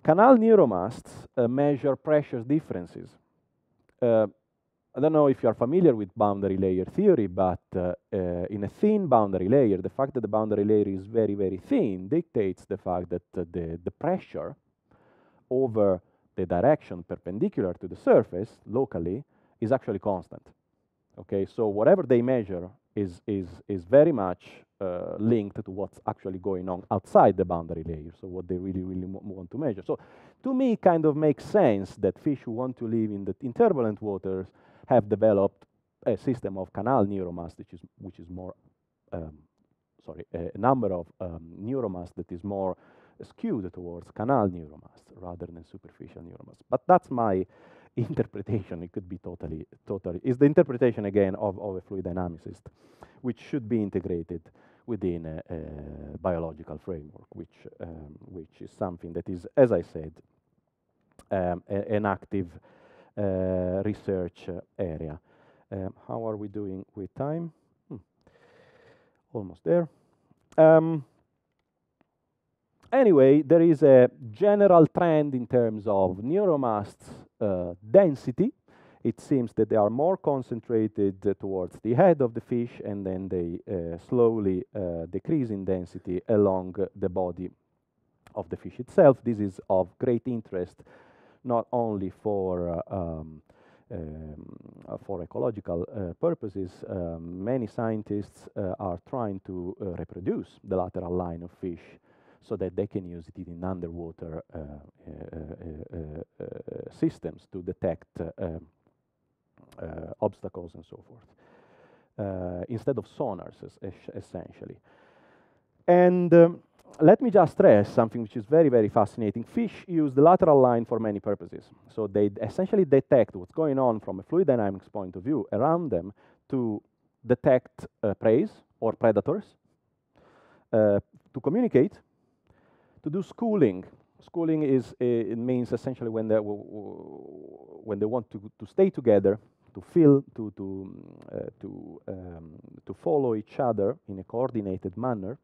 Canal neuromasts measure pressure differences. I don't know if you are familiar with boundary layer theory, but in a thin boundary layer, the fact that the boundary layer is very, very thin dictates the fact that the pressure over the direction perpendicular to the surface locally is actually constant. Okay, so whatever they measure is very much linked to what's actually going on outside the boundary layer, so what they really, really want to measure. So to me, it kind of makes sense that fish who want to live in turbulent waters have developed a system of canal neuromass, which is more, a number of neuromass that is more skewed towards canal neuromass rather than superficial neuromass. But that's my interpretation. It could be totally. It's the interpretation again of a fluid dynamicist, which should be integrated within a biological framework, which is something that is, as I said, an active research area. How are we doing with time? Almost there. Anyway, there is a general trend in terms of neuromasts density. It seems that they are more concentrated towards the head of the fish, and then they slowly decrease in density along the body of the fish itself. This is of great interest not only for ecological purposes. Many scientists are trying to reproduce the lateral line of fish so that they can use it in underwater systems to detect obstacles and so forth, instead of sonars, essentially. And let me just stress something which is very, very fascinating. Fish use the lateral line for many purposes. So they essentially detect what's going on from a fluid dynamics point of view around them to detect prey or predators, to communicate, to do schooling. Schooling is it means essentially when they want to stay together, to feel, to follow each other in a coordinated manner,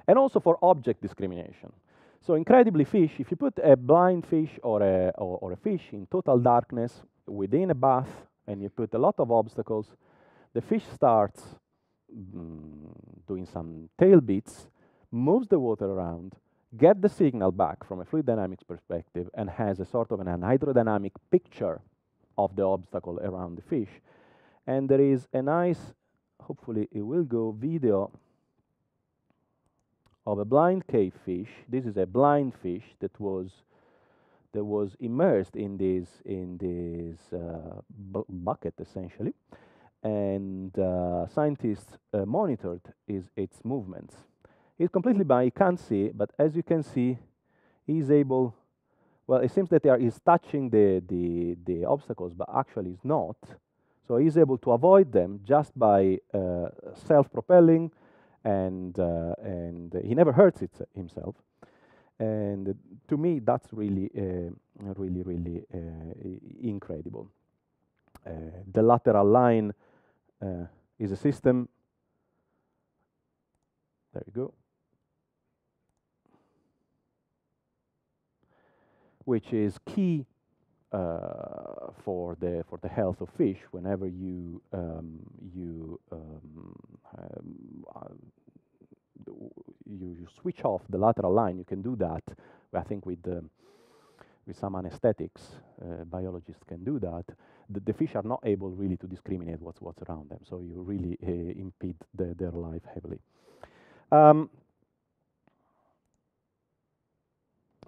and also for object discrimination. So incredibly, fish, if you put a blind fish or a fish in total darkness within a bath and you put a lot of obstacles, the fish starts doing some tail beats, moves the water around, get the signal back from a fluid dynamics perspective, and has a sort of an hydrodynamic picture of the obstacle around the fish. And there is a nice, hopefully it will go, video of a blind cave fish. This is a blind fish that was immersed in this bucket essentially, and scientists monitored its movements. He's completely blind, he can't see, but as you can see, he's able. Well, it seems that he's touching the obstacles, but actually he's not. So he's able to avoid them just by self-propelling, and he never hurts himself. And to me, that's really, really incredible. The lateral line is a system. There you go. Which is key for the health of fish. Whenever you you switch off the lateral line, you can do that. I think with some anesthetics, biologists can do that. The fish are not able really to discriminate what's around them, so you really impede their life heavily.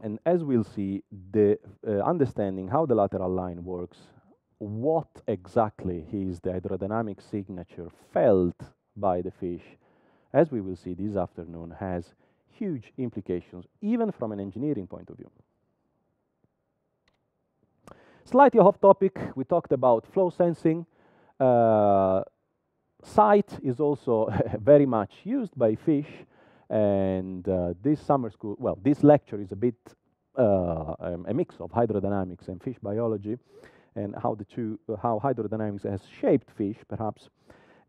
And as we'll see, the understanding how the lateral line works, what exactly is the hydrodynamic signature felt by the fish, as we will see this afternoon, has huge implications, even from an engineering point of view. Slightly off topic, we talked about flow sensing. Sight is also very much used by fish, and this summer school, well, this lecture is a bit a mix of hydrodynamics and fish biology, and how how hydrodynamics has shaped fish, perhaps.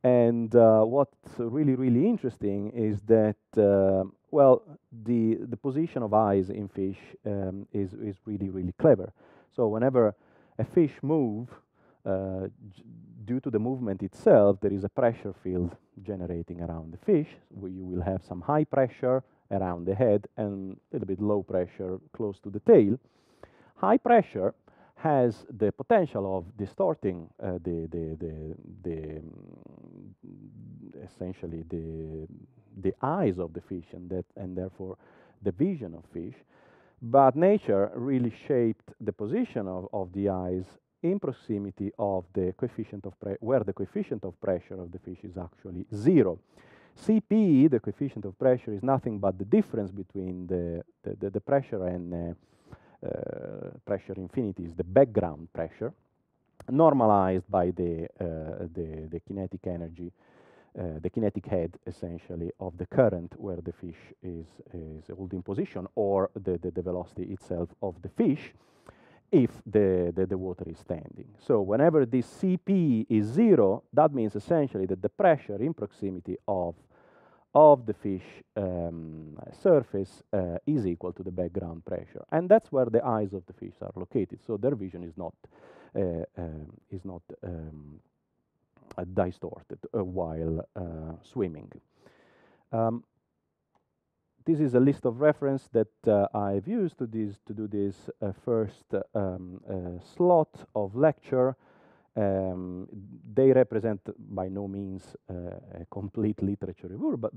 And what's really interesting is that well, the position of eyes in fish is really clever. So whenever a fish move, due to the movement itself, there is a pressure field generating around the fish, where you will have some high pressure around the head and a little bit low pressure close to the tail. High pressure has the potential of distorting essentially the eyes of the fish, and therefore the vision of fish. But nature really shaped the position of the eyes in proximity of the coefficient of where the coefficient of pressure of the fish is actually 0. Cp, the coefficient of pressure, is nothing but the difference between the pressure and pressure infinity is the background pressure, normalized by the kinetic energy, the kinetic head, essentially, of the current where the fish is holding position, or the velocity itself of the fish, if the water is standing. So whenever this Cp is 0, that means essentially that the pressure in proximity of the fish surface is equal to the background pressure, and that's where the eyes of the fish are located. So their vision is not distorted while swimming. This is a list of reference that I've used to do this first slot of lecture. They represent by no means a complete literature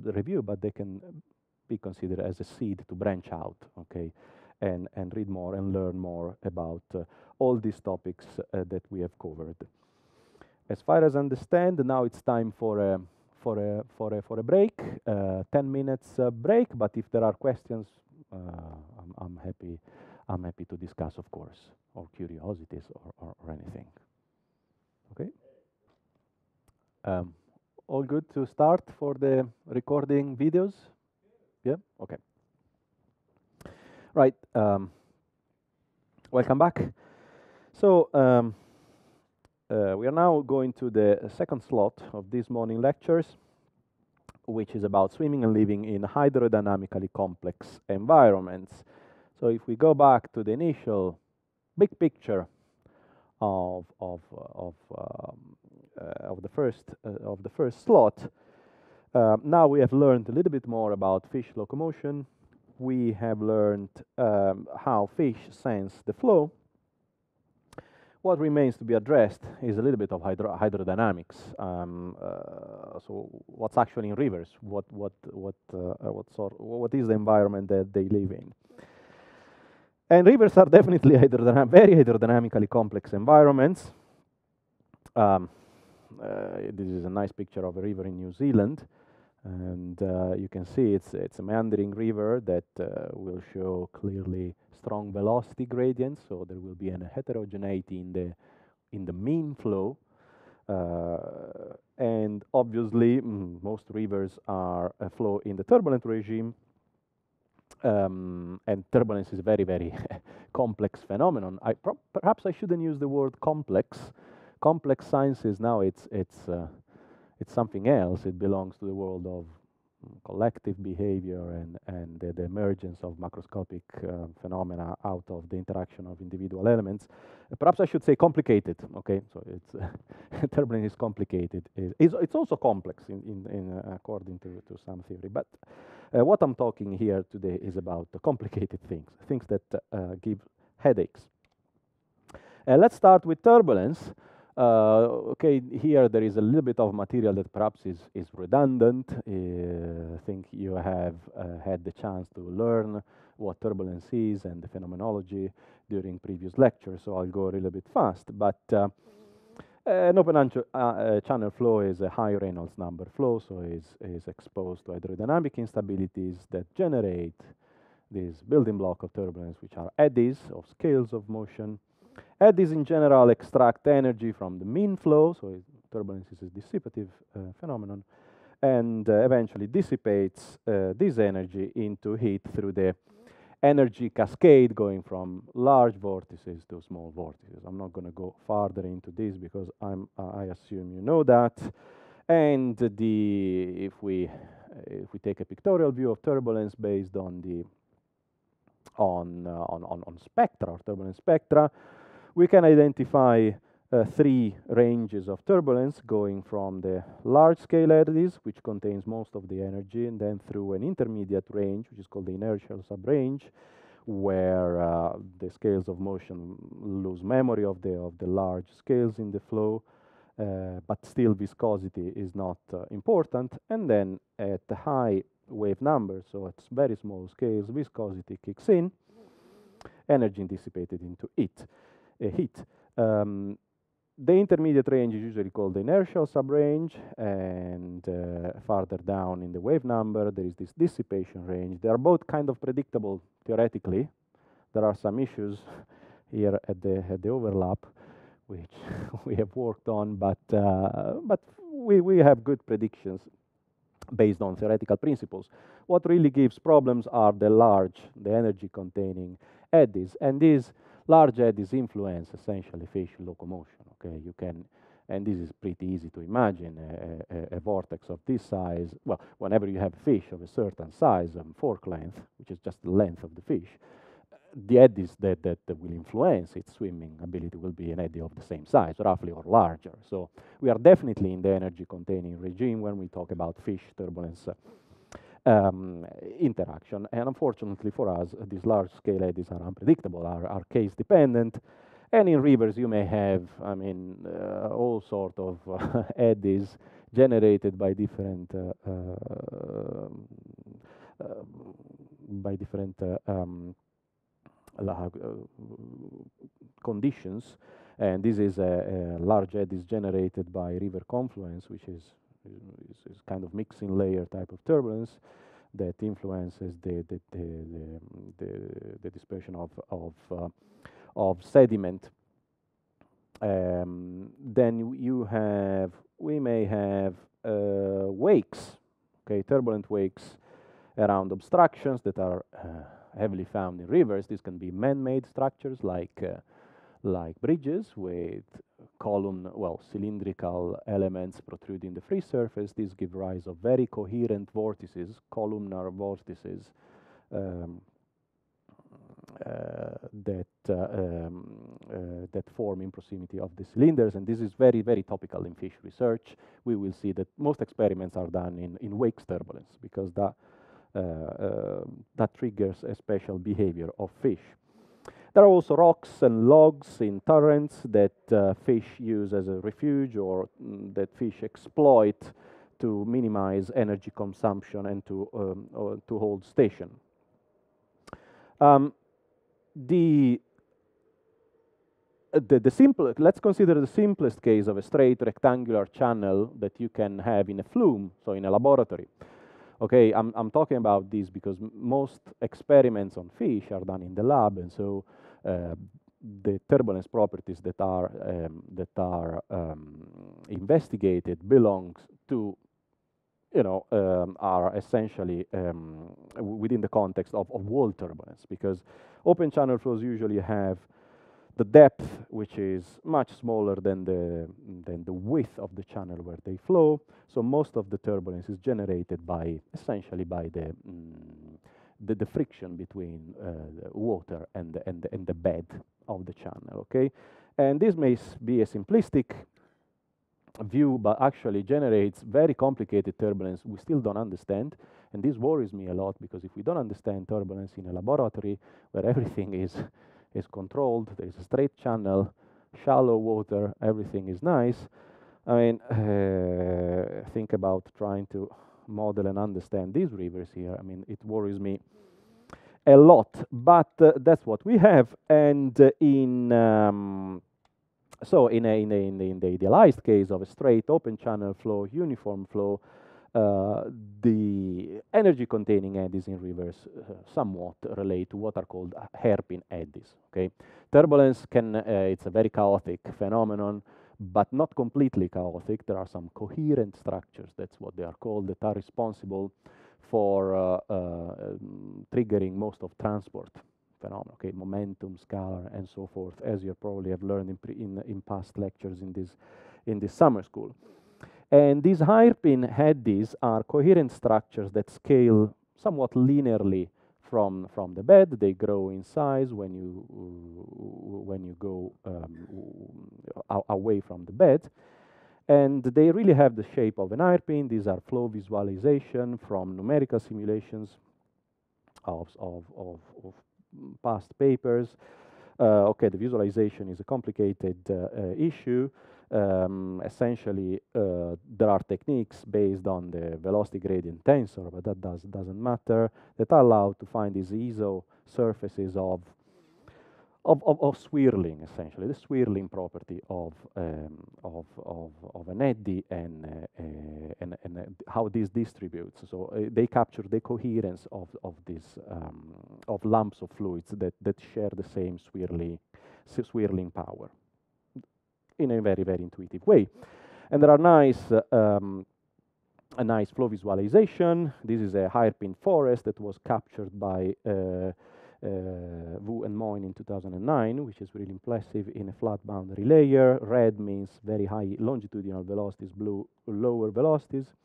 review, but they can be considered as a seed to branch out, okay, and read more and learn more about all these topics that we have covered. As far as I understand, now it's time for a break, 10 minutes break. But if there are questions, I'm happy to discuss, of course, or curiosities or anything. Okay. All good to start for the recording videos? Yeah. Okay. Right. Welcome back. So. We are now going to the second slot of this morning lectures, which is about swimming and living in hydrodynamically complex environments. So if we go back to the initial big picture of the first slot, now we have learned a little bit more about fish locomotion. We have learned how fish sense the flow. What remains to be addressed is a little bit of hydrodynamics. So, what's actually in rivers? What is the environment that they live in? And rivers are definitely very hydrodynamically complex environments. This is a nice picture of a river in New Zealand, and you can see it's a meandering river that will show clearly strong velocity gradients, so there will be a heterogeneity in the mean flow, and obviously most rivers are flow in the turbulent regime, and turbulence is a very complex phenomenon. Perhaps I shouldn't use the word complex. Complex sciences now it's something else. It belongs to the world of collective behavior and the emergence of macroscopic phenomena out of the interaction of individual elements. Perhaps I should say complicated. Okay, so it's turbulence is complicated. It's also complex in according to some theory, but What I'm talking here today is about the complicated things that give headaches. Let's start with turbulence. Okay, here there is a little bit of material that perhaps is redundant. I think you have had the chance to learn what turbulence is and the phenomenology during previous lectures, so I'll go a little bit fast. But an open channel flow is a high Reynolds number flow, so is exposed to hydrodynamic instabilities that generate this building block of turbulence, which are eddies of scales of motion. Eddies in general extract energy from the mean flow, so turbulence is a dissipative phenomenon, and eventually dissipates this energy into heat through the energy cascade going from large vortices to small vortices. I'm not going to go farther into this because I assume you know that. And if we take a pictorial view of turbulence based on the on spectra or turbulence spectra, we can identify three ranges of turbulence going from the large scale eddies, which contains most of the energy, and then through an intermediate range, which is called the inertial subrange, where the scales of motion lose memory of the large scales in the flow, but still viscosity is not important. And then at the high wave number, so at very small scales, viscosity kicks in, energy dissipated into heat. The intermediate range is usually called the inertial subrange, and farther down in the wave number there is this dissipation range. They are both kind of predictable theoretically. There are some issues here at the overlap, which we have worked on, but we have good predictions based on theoretical principles. What really gives problems are the energy-containing eddies, and these large eddies influence essentially fish locomotion. Okay, you can, and this is pretty easy to imagine. A vortex of this size. Well, whenever you have fish of a certain size and fork length, which is just the length of the fish, the eddies that will influence its swimming ability will be an eddy of the same size, roughly, or larger. So we are definitely in the energy-containing regime when we talk about fish turbulence interaction. And unfortunately for us, these large-scale eddies are unpredictable, are case-dependent. And in rivers, you may have, all sort of eddies generated by different conditions, and this is a large eddies generated by river confluence, which is kind of mixing layer type of turbulence that influences the dispersion of sediment. Then we may have wakes, okay, turbulent wakes around obstructions that are heavily found in rivers. These can be man-made structures like bridges with cylindrical elements protruding the free surface. These give rise of very coherent vortices, columnar vortices that form in proximity of the cylinders, and this is very, very topical in fish research. We will see that most experiments are done in wakes turbulence because that triggers a special behavior of fish. There are also rocks and logs in torrents that fish use as a refuge, or that fish exploit to minimize energy consumption and to hold station. Let's consider the simplest case of a straight rectangular channel that you can have in a flume, so in a laboratory. Okay, I'm talking about this because most experiments on fish are done in the lab, and so the turbulence properties that are investigated belongs to, are essentially within the context of wall turbulence, because open channel flows usually have the depth, which is much smaller than the width of the channel where they flow. So most of the turbulence is generated essentially by the friction between the water and the bed of the channel. Okay, and this may be a simplistic view, but actually generates very complicated turbulence we still don't understand. And this worries me a lot, because if we don't understand turbulence in a laboratory where everything is controlled, there is a straight channel, shallow water, everything is nice. I mean, think about trying to model and understand these rivers here. I mean, it worries me a lot, but that's what we have. And so in the idealized case of a straight open channel flow, uniform flow, the energy containing eddies in rivers somewhat relate to what are called hairpin eddies. Okay, turbulence can it's a very chaotic phenomenon, but not completely chaotic. There are some coherent structures, that's what they are called, that are responsible for triggering most of transport phenomena. Okay, momentum, scalar, and so forth, as you probably have learned in past lectures in this summer school. And these hairpin eddies are coherent structures that scale somewhat linearly from the bed. They grow in size when you go away from the bed, and they really have the shape of an hairpin. These are flow visualization from numerical simulations of past papers. Okay, the visualization is a complicated issue. Essentially, there are techniques based on the velocity gradient tensor, but that doesn't matter, that allow to find these iso surfaces of swirling, essentially, the swirling property of an eddy and how this distributes. So they capture the coherence of these of lumps of fluids that share the same swirling power in a very, very intuitive way. And there are a nice flow visualization. This is a hairpin forest that was captured by Wu and Moyne in 2009, which is really impressive in a flat boundary layer. Red means very high longitudinal velocities, blue lower velocities.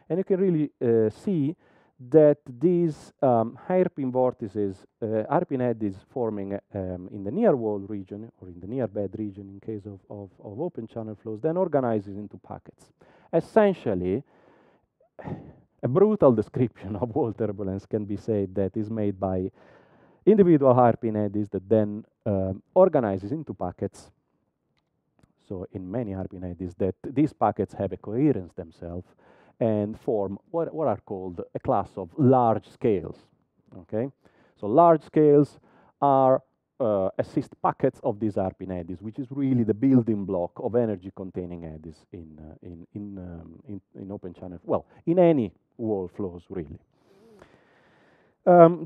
And you can really see that these hairpin vortices, hairpin eddies forming in the near wall region or in the near bed region in case of open channel flows, then organizes into packets. Essentially, a brutal description of wall turbulence can be said that is made by individual hairpin eddies that then organizes into packets. So in many hairpin eddies, that these packets have a coherence themselves and form what are called a class of large scales. Okay, so large scales are assist packets of these hairpin eddies, which is really the building block of energy-containing eddies in open channel. Well, in any wall flows, really.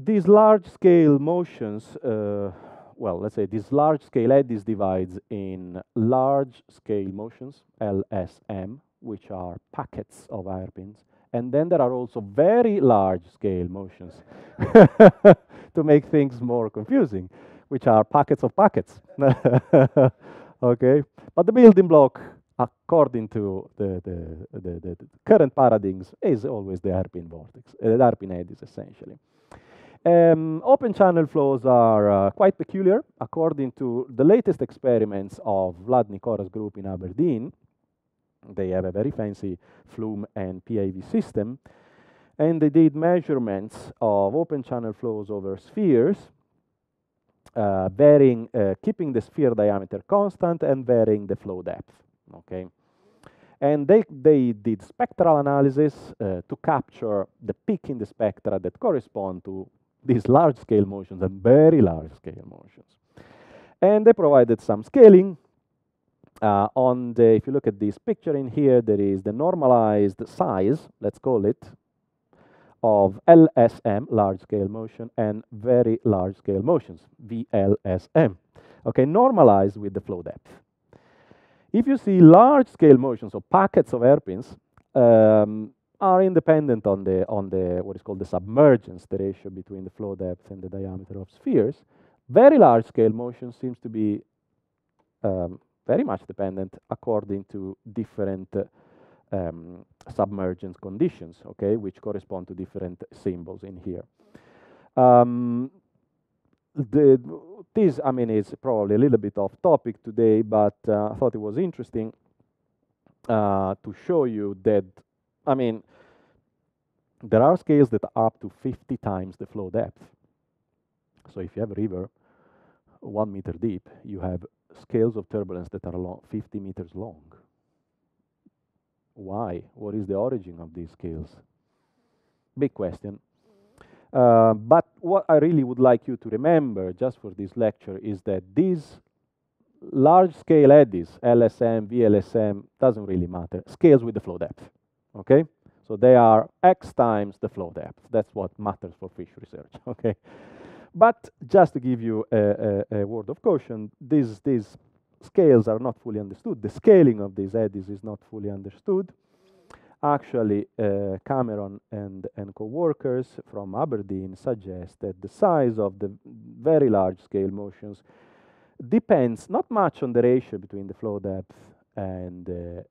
These large-scale motions, well, let's say these large-scale eddies divides in large-scale motions, LSM, which are packets of hairpins, and then there are also very large-scale motions, to make things more confusing, which are packets of packets. Okay, but the building block, according to the current paradigms, is always the hairpin vortex, the hairpin eddies, essentially. Open channel flows are quite peculiar. According to the latest experiments of Vlad Nikora's group in Aberdeen, they have a very fancy flume and PIV system, and they did measurements of open channel flows over spheres, varying, keeping the sphere diameter constant and varying the flow depth. Okay, and they did spectral analysis to capture the peak in the spectra that correspond to these large-scale motions and very large-scale motions. And they provided some scaling. If you look at this picture in here, there is the normalized size, let's call it, of LSM, large-scale motion, and very large-scale motions, VLSM. Okay, normalized with the flow depth. If you see large-scale motions, or packets of hairpins, are independent on the what is called the submergence, the ratio between the flow depth and the diameter of spheres. Very large-scale motion seems to be very much dependent according to different submergence conditions, okay, which correspond to different symbols in here. This, I mean, is probably a little bit off topic today, but I thought it was interesting to show you that, I mean, there are scales that are up to 50 times the flow depth. So if you have a river 1 meter deep, you have scales of turbulence that are 50 meters long. Why? What is the origin of these scales? Big question. But what I really would like you to remember just for this lecture is that these large-scale eddies, LSM, VLSM, doesn't really matter, scales with the flow depth, okay? So they are X times the flow depth. That's what matters for fish research, okay? But just to give you a word of caution, these scales are not fully understood. The scaling of these eddies is not fully understood. Actually, Cameron and co-workers from Aberdeen suggest that the size of the very large-scale motions depends not much on the ratio between the flow depth and the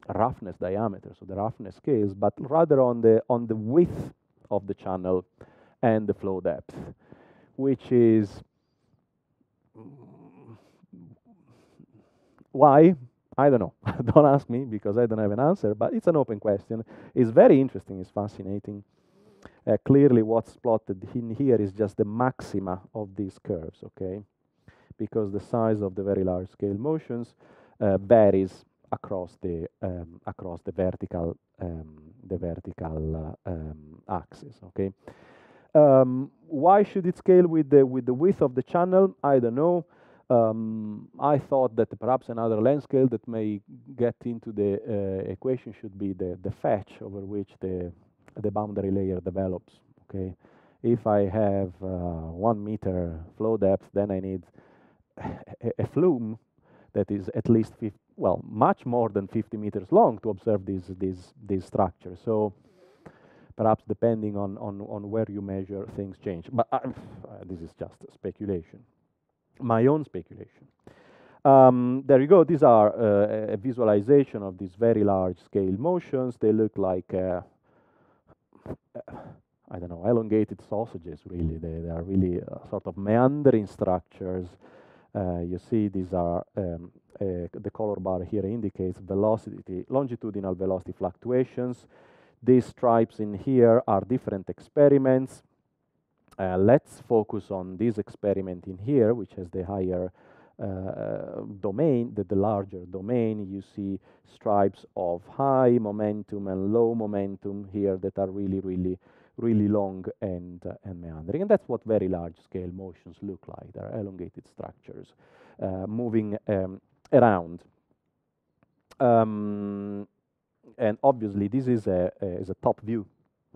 roughness diameter, so the roughness scales, but rather on the width of the channel and the flow depth, which is why? I don't know. Don't ask me because I don't have an answer, but it's an open question. It's very interesting. It's fascinating. Clearly, what's plotted in here is just the maxima of these curves, okay? Because the size of the very large scale motions varies across the vertical axis, okay? Why should it scale with the width of the channel? I don't know. I thought that perhaps another length scale that may get into the equation should be the fetch over which the boundary layer develops. Okay, if I have 1 meter flow depth, then I need a flume that is at least much more than 50 meters long to observe these structures. So perhaps depending on where you measure, things change. But this is just speculation. My own speculation. There you go. These are a visualization of these very large scale motions. They look like, I don't know, elongated sausages, really. They are really sort of meandering structures. You see these are, the color bar here indicates velocity, longitudinal velocity fluctuations. These stripes in here are different experiments. Let's focus on this experiment in here, which has the higher domain, the larger domain. You see stripes of high momentum and low momentum here that are really long and meandering. And that's what very large scale motions look like. They're elongated structures moving around. And obviously, this is a top view.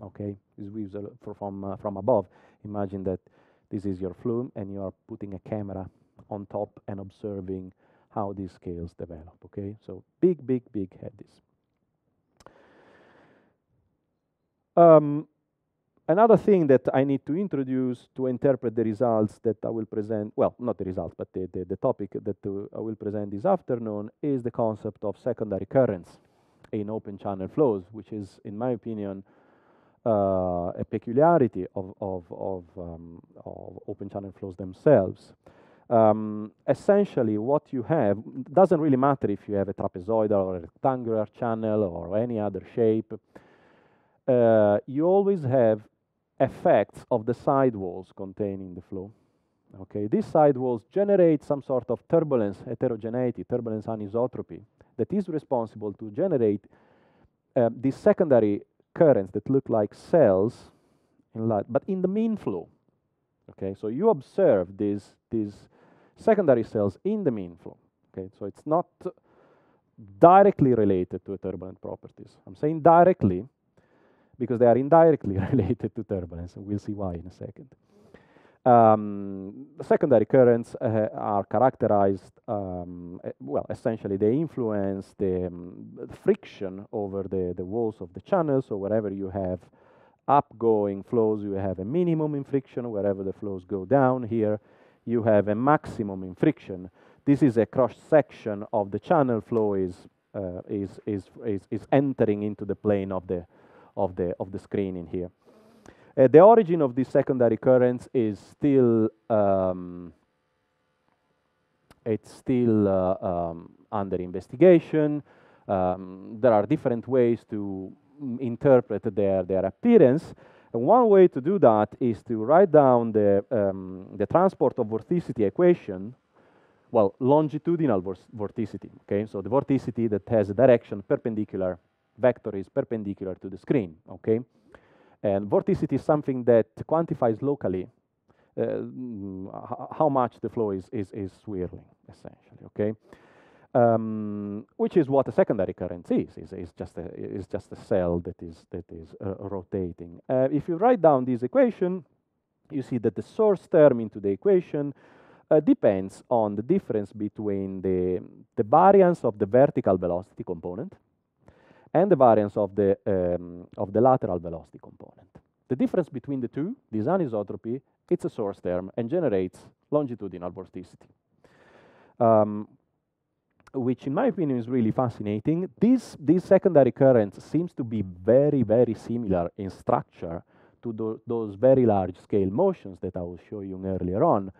Okay, this is from above. Imagine that this is your flume, and you are putting a camera on top and observing how these scales develop. Okay, so big eddies. Another thing that I need to introduce to interpret the results that I will present, well, not the results, but the topic that I will present this afternoon is the concept of secondary currents in open channel flows, which is, in my opinion, a peculiarity of open channel flows themselves. Essentially, what you have doesn't really matter if you have a trapezoidal or a rectangular channel or any other shape. You always have effects of the sidewalls containing the flow. Okay, these sidewalls generate some sort of turbulence heterogeneity, turbulence anisotropy, that is responsible to generate these secondary currents that look like cells in light, but in the mean flow. Okay, so you observe these secondary cells in the mean flow. Okay, so it's not directly related to turbulent properties. I'm saying directly because they are indirectly related to turbulence, and we'll see why in a second. Secondary currents are characterized, well, essentially they influence the friction over the walls of the channel. So wherever you have upgoing flows, you have a minimum in friction. Wherever the flows go down here, you have a maximum in friction. This is a cross section of the channel flow is entering into the plane of the screen in here. The origin of these secondary currents is still It's still under investigation. There are different ways to interpret their appearance. And one way to do that is to write down the transport of vorticity equation, well, longitudinal vorticity, okay? So the vorticity that has a direction perpendicular, vector is perpendicular to the screen, okay? And vorticity is something that quantifies locally how much the flow is swirling, essentially, okay? Which is what a secondary current is just a cell that is rotating. If you write down this equation, you see that the source term into the equation depends on the difference between the variance of the vertical velocity component and the variance of the lateral velocity component. The difference between the two, this anisotropy, it's a source term and generates longitudinal vorticity. Which in my opinion is really fascinating. These secondary currents seems to be very, very similar in structure to those very large scale motions that I was showing you earlier on.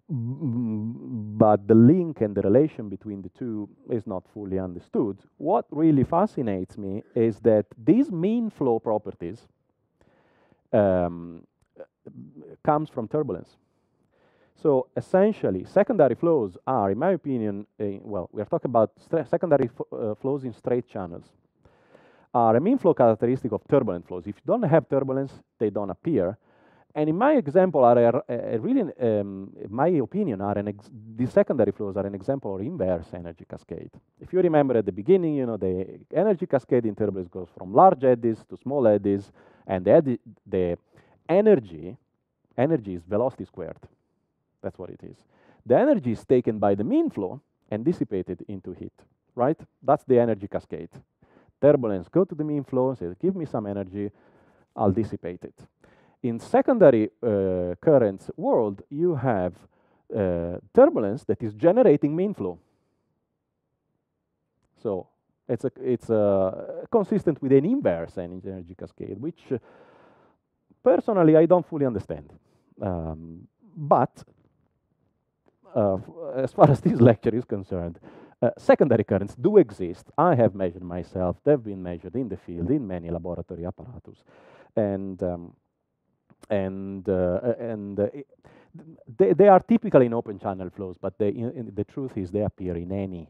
But the link and the relation between the two is not fully understood. What really fascinates me is that these mean flow properties comes from turbulence. So essentially, secondary flows are, in my opinion, well, we are talking about secondary flows in straight channels, are a mean flow characteristic of turbulent flows. If you don't have turbulence, they don't appear. And in my example, are really, in my opinion, these secondary flows are an example of inverse energy cascade. If you remember at the beginning, you know, the energy cascade in turbulence goes from large eddies to small eddies, and the energy is velocity squared. That's what it is. The energy is taken by the mean flow and dissipated into heat, right? That's the energy cascade. Turbulence, go to the mean flow, say, give me some energy, I'll dissipate it. In secondary currents world, you have turbulence that is generating mean flow. So it's consistent with an inverse energy cascade, which personally I don't fully understand. But as far as this lecture is concerned, secondary currents do exist. I have measured myself. They've been measured in the field in many laboratory apparatus, and they are typically in open channel flows. But the truth is they appear in any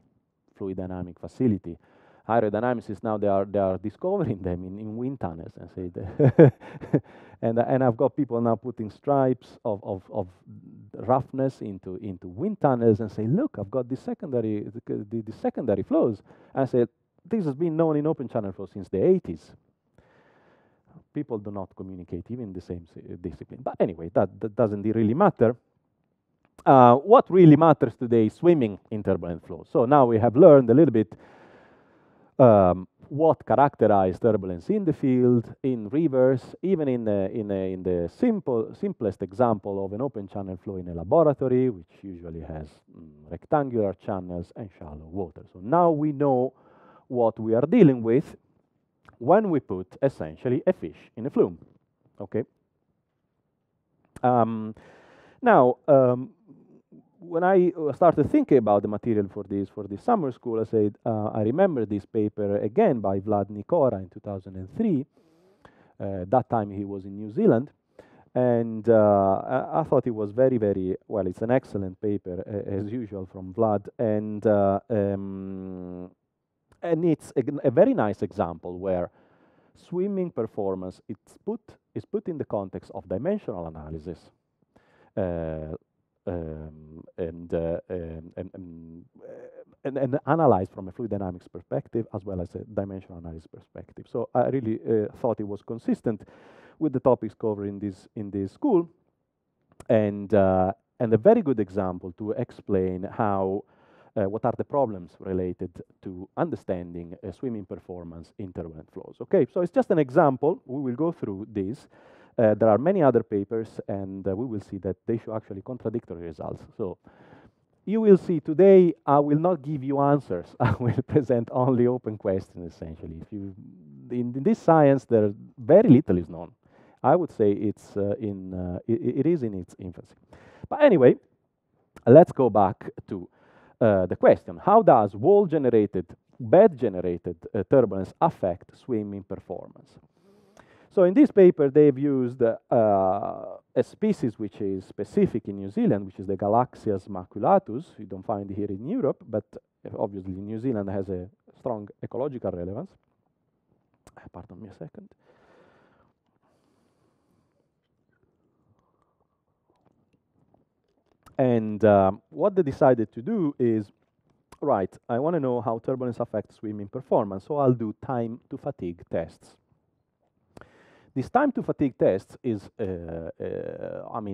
fluid dynamic facility. Hydrodynamicists now they are discovering them in wind tunnels and say and I've got people now putting stripes of roughness into wind tunnels and say, look, I've got the secondary flows. I said, this has been known in open channel flows since the 80s. People do not communicate even in the same discipline. But anyway, that doesn't really matter. What really matters today is swimming in turbulent flows. So now we have learned a little bit what characterizes turbulence in the field, in rivers, even in the simplest example of an open channel flow in a laboratory, which usually has rectangular channels and shallow water. So now we know what we are dealing with when we put essentially a fish in a flume. Okay. Now, when I started thinking about the material for this summer school, I said, I remember this paper again by Vlad Nikora in 2003. That time he was in New Zealand. And I thought it was very, very, well, it's an excellent paper, as usual, from Vlad. And it's a very nice example where swimming performance is put in the context of dimensional analysis. And analyzed from a fluid dynamics perspective as well as a dimensional analysis perspective. So I really thought it was consistent with the topics covered in this school, and a very good example to explain how what are the problems related to understanding swimming performance in turbulent flows. Okay, so it's just an example. We will go through this. There are many other papers, and we will see that they show actually contradictory results. So you will see today, I will not give you answers. I will present only open questions, essentially. If you, in this science, there very little is known. I would say it is in its infancy. But anyway, Let's go back to the question. How does wall-generated, bed-generated turbulence affect swimming performance? So in this paper, they've used a species which is specific in New Zealand, which is the Galaxias maculatus. You don't find it here in Europe, but obviously New Zealand has a strong ecological relevance. Pardon me a second. And what they decided to do is, right, I want to know how turbulence affects swimming performance, so I'll do time to fatigue tests. This time to fatigue test is,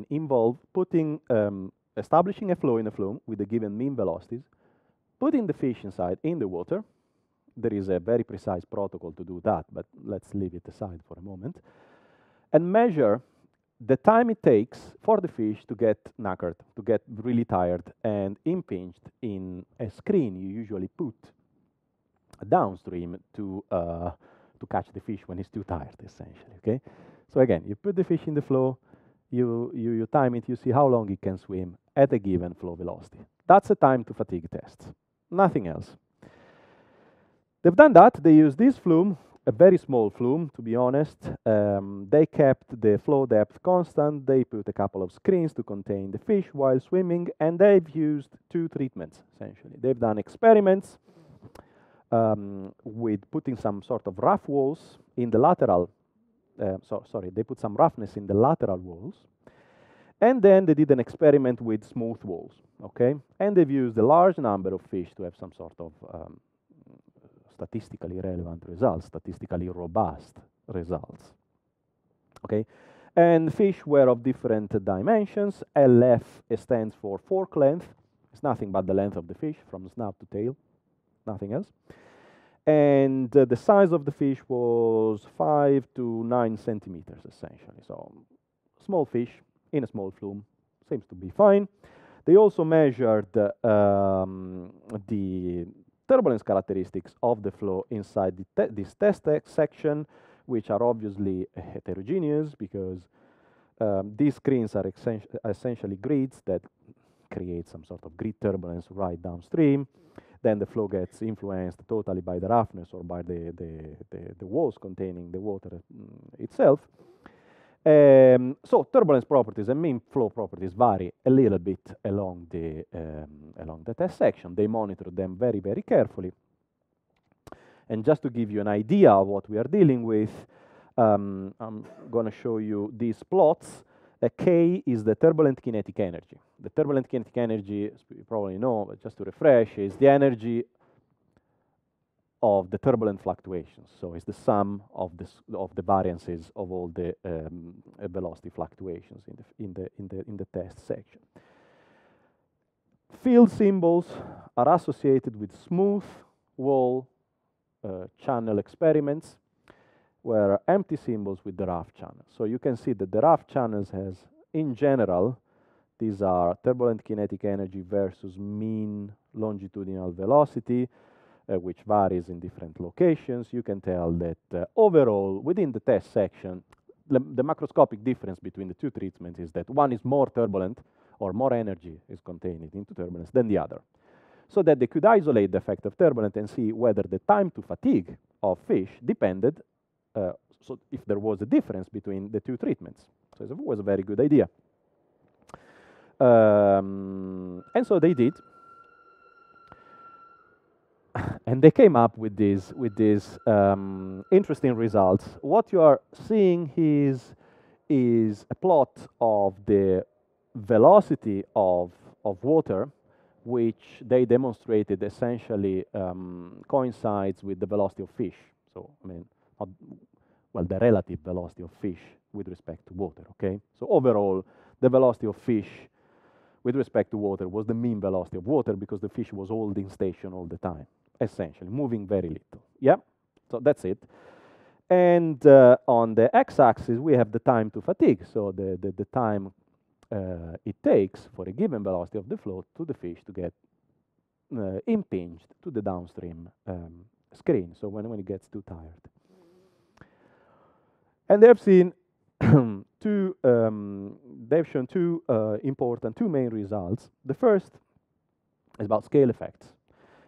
involve putting, establishing a flow in a flume with the given mean velocities, putting the fish inside in the water. There is a very precise protocol to do that, but let's leave it aside for a moment, and measure the time it takes for the fish to get knackered, to get really tired and impinged in a screen you usually put downstream to catch the fish when it's too tired, essentially, okay? So again, you put the fish in the flow, you time it, you see how long it can swim at a given flow velocity. That's a time to fatigue test, nothing else. They've done that. They use this flume, a very small flume, to be honest. They kept the flow depth constant. They put a couple of screens to contain the fish while swimming, and they've used two treatments, essentially. They've done experiments with putting some sort of rough walls in the lateral, they put some roughness in the lateral walls, and then they did an experiment with smooth walls, okay? And they've used a large number of fish to have some sort of statistically relevant results, statistically robust results, okay? And fish were of different dimensions. LF stands for fork length. It's nothing but the length of the fish from snout to tail, nothing else. And the size of the fish was 5 to 9 centimeters, essentially. So small fish in a small flume seems to be fine. They also measured the turbulence characteristics of the flow inside this test section, which are obviously heterogeneous because these screens are essentially grids that create some sort of grid turbulence right downstream. Then the flow gets influenced totally by the roughness or by the walls containing the water itself. So turbulence properties and mean flow properties vary a little bit along the test section. They monitor them very, very carefully. And just to give you an idea of what we are dealing with, I'm going to show you these plots. K is the turbulent kinetic energy. The turbulent kinetic energy, as you probably know, but just to refresh, is the energy of the turbulent fluctuations. So it's the sum of the variances of all the velocity fluctuations in the test section. Field symbols are associated with smooth wall channel experiments, where empty symbols with the rough channels. So you can see that the rough channels has, in general, these are turbulent kinetic energy versus mean longitudinal velocity, which varies in different locations. You can tell that overall, within the test section, the macroscopic difference between the two treatments is that one is more turbulent, or more energy is contained into turbulence than the other. So that they could isolate the effect of turbulence and see whether the time to fatigue of fish depended so if there was a difference between the two treatments. So it was a very good idea. And so they did. And they came up with these interesting results. What you are seeing is a plot of the velocity of water, which they demonstrated essentially coincides with the velocity of fish. So, I mean, the relative velocity of fish with respect to water, okay? So overall, the velocity of fish with respect to water was the mean velocity of water because the fish was holding station all the time, essentially, moving very little. Yeah, so that's it. And on the x-axis, we have the time to fatigue, so the time it takes for a given velocity of the flow to the fish to get impinged to the downstream screen, so when it gets too tired. And they have seen two they've shown two main results. The first is about scale effects.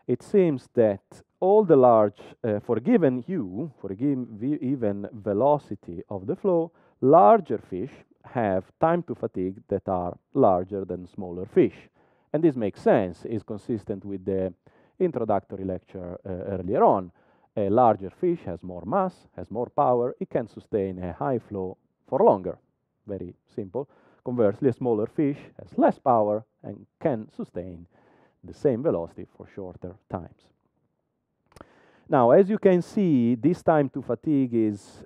It seems that all the large, for a given u, for a given velocity of the flow, larger fish have time to fatigue that are larger than smaller fish. And this makes sense, is consistent with the introductory lecture earlier on. A larger fish has more mass, has more power, it can sustain a high flow for longer. Very simple. Conversely, a smaller fish has less power and can sustain the same velocity for shorter times. Now, as you can see, this time to fatigue is,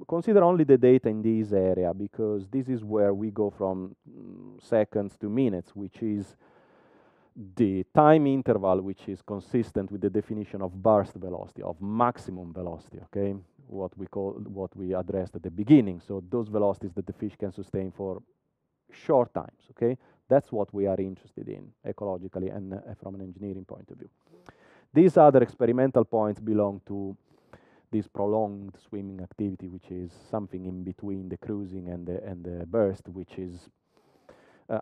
consider only the data in this area, because this is where we go from seconds to minutes, which is the time interval which is consistent with the definition of burst velocity, of maximum velocity, okay? What we addressed at the beginning. So those velocities that the fish can sustain for short times, okay? That's what we are interested in ecologically and from an engineering point of view. These other experimental points belong to this prolonged swimming activity, which is something in between the cruising and the burst, which is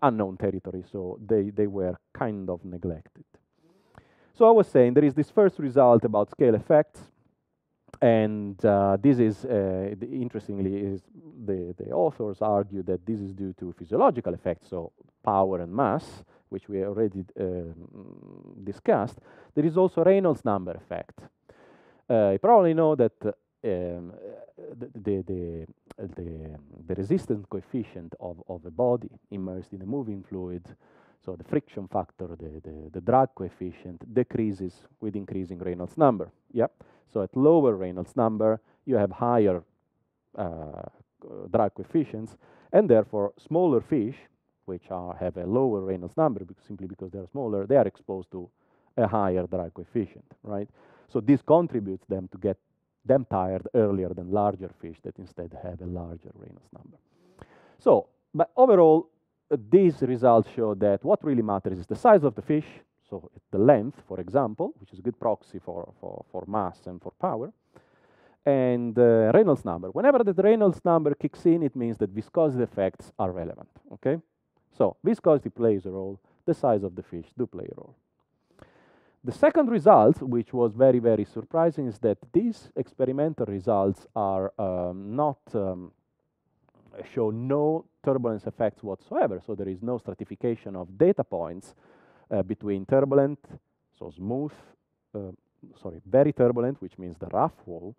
unknown territory, so they were kind of neglected. So I was saying there is this first result about scale effects, and this is, interestingly, is the authors argue that this is due to physiological effects, so power and mass, which we already discussed. There is also Reynolds number effect. You probably know that the resistance coefficient of a body immersed in a moving fluid, so the friction factor, the drag coefficient, decreases with increasing Reynolds number. Yep. So at lower Reynolds number, you have higher drag coefficients, and therefore smaller fish, which have a lower Reynolds number simply because they are smaller, they are exposed to a higher drag coefficient, right? So this contributes them to get them tired earlier than larger fish that instead have a larger Reynolds number. So, but overall, these results show that what really matters is the size of the fish, so the length, for example, which is a good proxy for mass and for power, and Reynolds number. Whenever the Reynolds number kicks in, it means that viscosity effects are relevant, okay? So viscosity plays a role, the size of the fish do play a role. The second result, which was very, very surprising, is that these experimental results are show no turbulence effects whatsoever. So there is no stratification of data points between turbulent, so smooth, very turbulent, which means the rough wall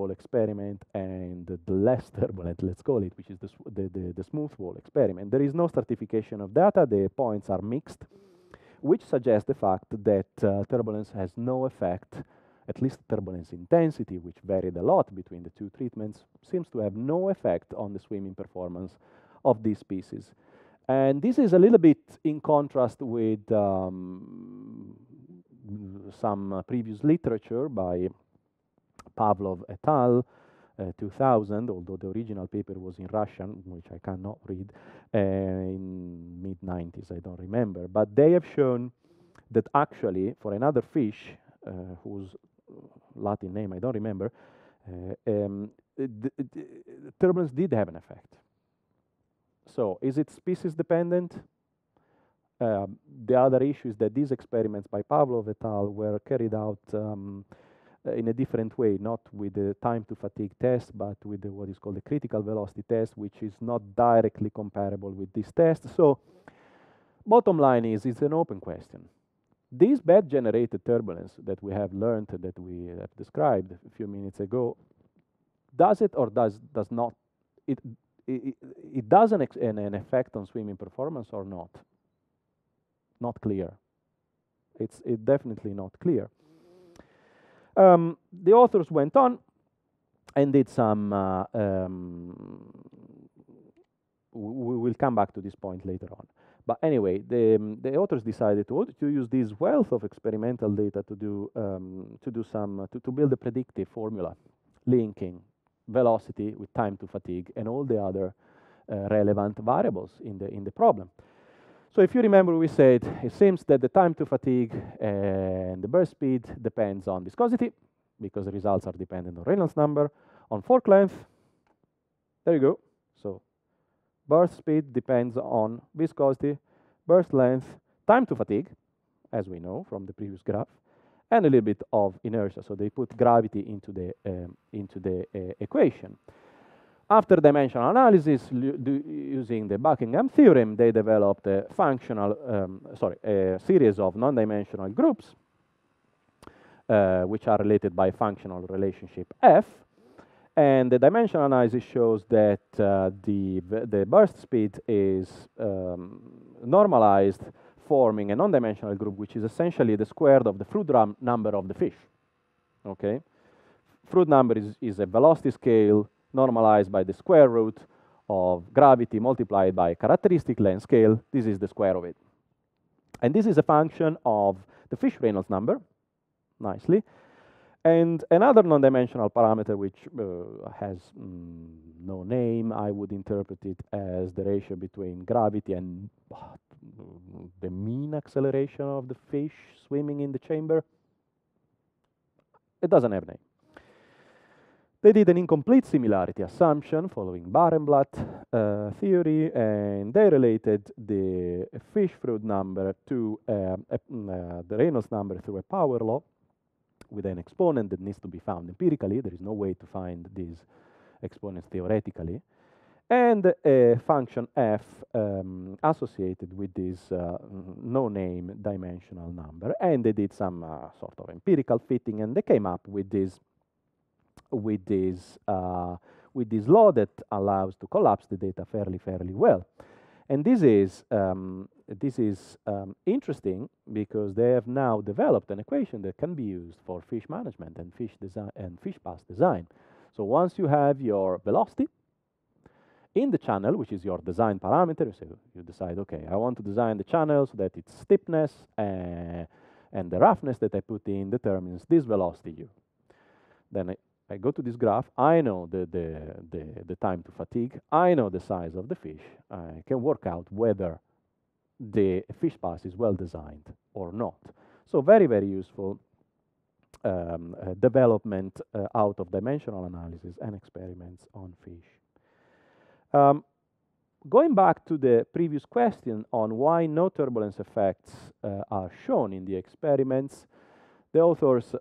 experiment, and the less turbulent, let's call it, which is the smooth wall experiment. There is no stratification of data. The points are mixed, which suggests the fact that turbulence has no effect, at least turbulence intensity, which varied a lot between the two treatments, seems to have no effect on the swimming performance of these species. And this is a little bit in contrast with some previous literature by Pavlov et al., 2000, although the original paper was in Russian, which I cannot read, in mid-90s, I don't remember. But they have shown that actually, for another fish, whose Latin name I don't remember, turbulence did have an effect. So is it species dependent? The other issue is that these experiments by Pavlov et al. Were carried out in a different way, not with the time to fatigue test, but with what is called the critical velocity test, which is not directly comparable with this test. So bottom line is, it's an open question. This bed generated turbulence that we have learned, that we have described a few minutes ago, does it or does not? It does an effect on swimming performance or not? Not clear. It's definitely not clear. The authors went on and did some, we will come back to this point later on. But anyway, the authors decided to use this wealth of experimental data to build a predictive formula linking velocity with time to fatigue and all the other relevant variables in the problem. So if you remember, we said it seems that the time to fatigue and the burst speed depends on viscosity, because the results are dependent on Reynolds number, on fork length, There you go. So burst speed depends on viscosity, burst length, time to fatigue, as we know from the previous graph, and a little bit of inertia. So they put gravity into the equation. After dimensional analysis, using the Buckingham theorem, they developed a a series of non-dimensional groups, which are related by functional relationship F. And the dimensional analysis shows that the burst speed is normalized, forming a non-dimensional group, which is essentially the square of the Froude number of the fish. Okay, Froude number is a velocity scale normalized by the square root of gravity multiplied by characteristic length scale. This is the square of it. And this is a function of the fish Reynolds number, nicely. And another non-dimensional parameter which has no name, I would interpret it as the ratio between gravity and the mean acceleration of the fish swimming in the chamber. It doesn't have a name. They did an incomplete similarity assumption following Barenblatt theory, and they related the fish Froude number to the Reynolds number through a power law with an exponent that needs to be found empirically. There is no way to find these exponents theoretically. And a function f associated with this no-name dimensional number. And they did some sort of empirical fitting, and they came up with this law that allows to collapse the data fairly well. And this is interesting because they have now developed an equation that can be used for fish management and fish design and fish pass design. So once you have your velocity in the channel, which is your design parameter, so you decide, okay, I want to design the channel so that its stiffness and the roughness that I put in determines this velocity u. Then I go to this graph. I know the time to fatigue. I know the size of the fish. I can work out whether the fish pass is well designed or not. So very useful development out of dimensional analysis and experiments on fish. Going back to the previous question on why no turbulence effects are shown in the experiments, the authors,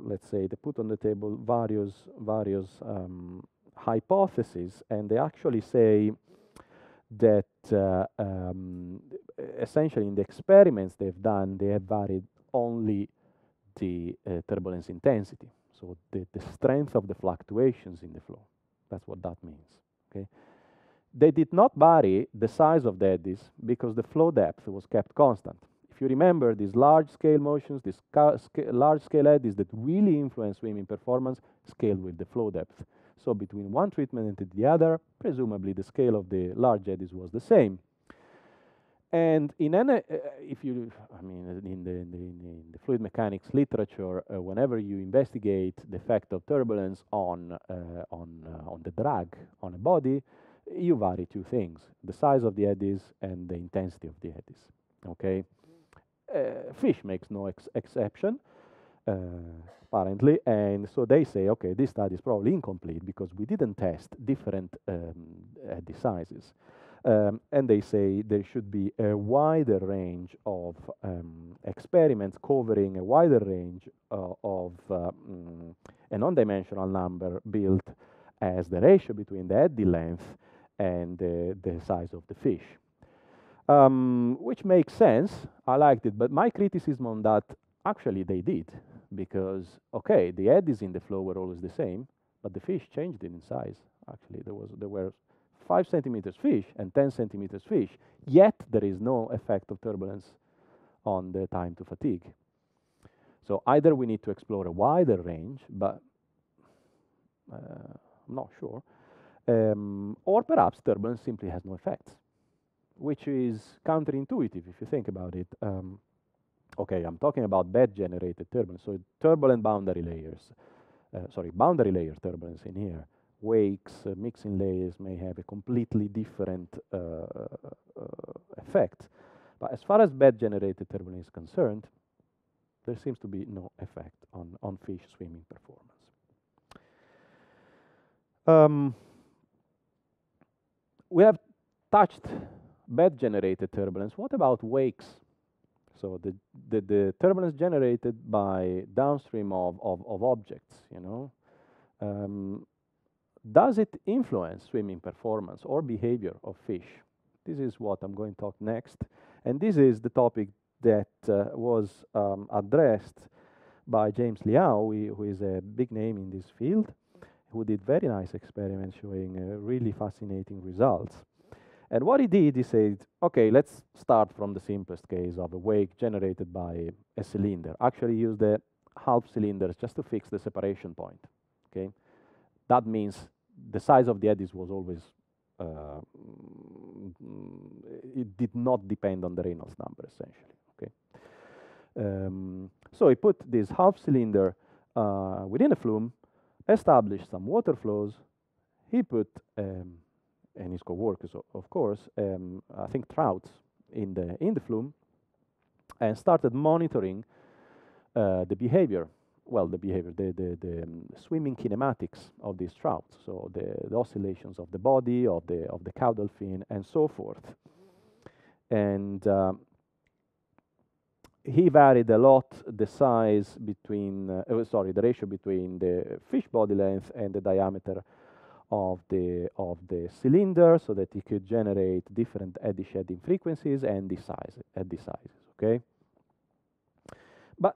let's say, they put on the table various hypotheses, and they actually say that essentially in the experiments they've done, they have varied only the turbulence intensity, so the strength of the fluctuations in the flow. That's what that means. Okay, they did not vary the size of the eddies because the flow depth was kept constant. If you remember, these large-scale motions, these large-scale eddies that really influence swimming performance, scale with the flow depth. So between one treatment and the other, presumably the scale of the large eddies was the same. And in any, in the fluid mechanics literature, whenever you investigate the effect of turbulence on the drag on a body, you vary two things: the size of the eddies and the intensity of the eddies. Okay. Fish makes no exception, apparently, and so they say, okay, this study is probably incomplete because we didn't test different eddy sizes. And they say there should be a wider range of experiments covering a wider range of a non-dimensional number built as the ratio between the eddy length and the size of the fish. Which makes sense. I liked it, but my criticism on that, actually they did, because, okay, the eddies in the flow were always the same, but the fish changed in size. Actually, there were 5 centimeters fish and 10 centimeters fish, yet there is no effect of turbulence on the time to fatigue. So either we need to explore a wider range, but I'm not sure, or perhaps turbulence simply has no effects, which is counterintuitive if you think about it. Okay, I'm talking about bed-generated turbulence, so turbulent boundary layers. Boundary layer turbulence in here. Wakes, mixing layers may have a completely different effect. But as far as bed-generated turbulence is concerned, there seems to be no effect on fish swimming performance. Um, we have touched bed-generated turbulence. What about wakes? So the turbulence generated by downstream of objects, you know, does it influence swimming performance or behavior of fish? This is what I'm going to talk next. And this is the topic that was addressed by James Liao, who is a big name in this field, who did very nice experiments showing really fascinating results. And what he did, he said, okay, let's start from the simplest case of a wake generated by a cylinder. Actually use the half cylinders just to fix the separation point, okay? That means the size of the eddies was always, it did not depend on the Reynolds number, essentially, okay? So he put this half cylinder within a flume, established some water flows. He put, and his co-workers, of course, I think trouts in the flume, and started monitoring the behavior. Well, the swimming kinematics of these trouts, so the oscillations of the body, of the caudal fin, and so forth. And he varied a lot the size between, the ratio between the fish body length and the diameter of the cylinder, so that he could generate different eddy shedding frequencies and eddy sizes. Okay, but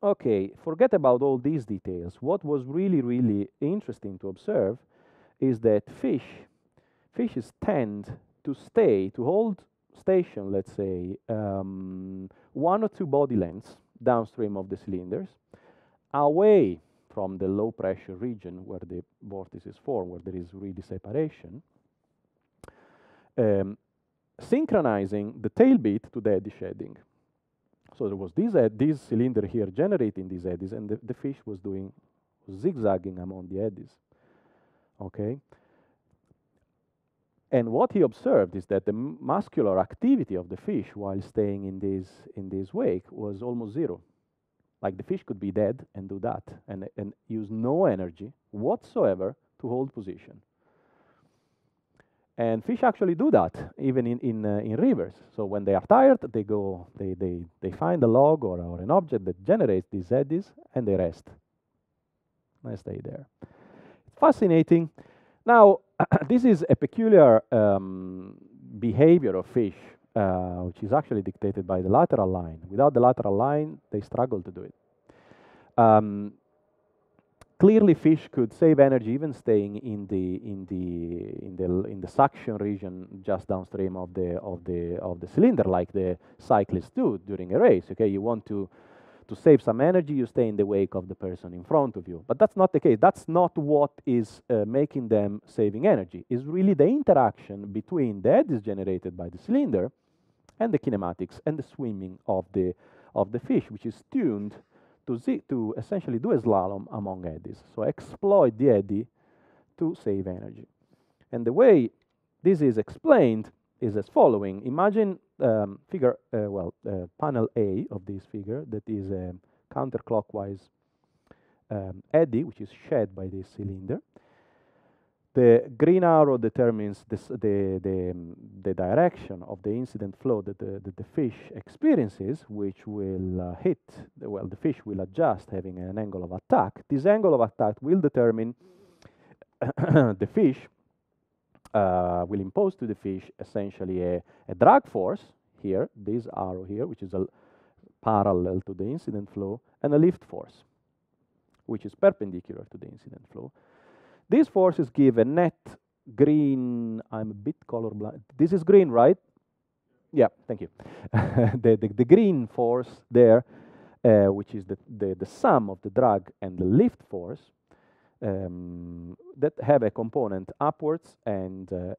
okay, forget about all these details. What was really interesting to observe is that fishes tend to hold station, let's say, 1 or 2 body lengths downstream of the cylinders, away from the low pressure region where the vortices form, where there is really separation, synchronizing the tail beat to the eddy shedding. So there was this cylinder here generating these eddies, and the fish was zigzagging among the eddies. Okay. And what he observed is that the muscular activity of the fish while staying in this wake was almost zero. Like the fish could be dead and do that, and use no energy whatsoever to hold position. And fish actually do that even in rivers. So when they are tired, they find a log or an object that generates these eddies, and they rest. They stay there. It's fascinating. Now, this is a peculiar behavior of fish, which is actually dictated by the lateral line. Without the lateral line, they struggle to do it. Clearly, fish could save energy even staying in the suction region just downstream of the cylinder, like the cyclists do during a race. Okay, you want to save some energy, you stay in the wake of the person in front of you. But that's not the case. That's not what is making them saving energy. It's really the interaction between the eddies generated by the cylinder and the kinematics and the swimming of the fish, which is tuned to essentially do a slalom among eddies. So exploit the eddy to save energy. And the way this is explained is as following. Imagine panel A of this figure that is a counterclockwise eddy, which is shed by this cylinder. The green arrow determines the direction of the incident flow that the fish experiences, which will the fish will adjust having an angle of attack. This angle of attack will determine the fish, will impose to the fish essentially a drag force here, this arrow here, which is parallel to the incident flow, and a lift force, which is perpendicular to the incident flow. These forces give a net green, I'm a bit colorblind. This is green, right? Yeah, thank you. the green force there, which is the sum of the drag and the lift force, that have a component upwards and a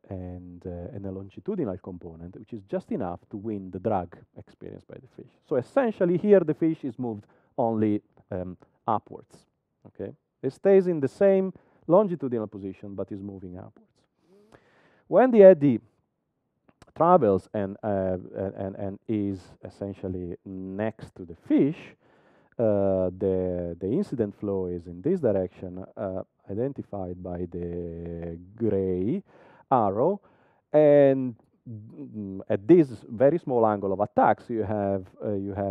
longitudinal component, which is just enough to win the drag experienced by the fish. So essentially here the fish is moved only upwards. Okay, it stays in the same longitudinal position, but is moving upwards. When the eddy travels and is essentially next to the fish, the incident flow is in this direction, identified by the gray arrow, and at this very small angle of attack, so you have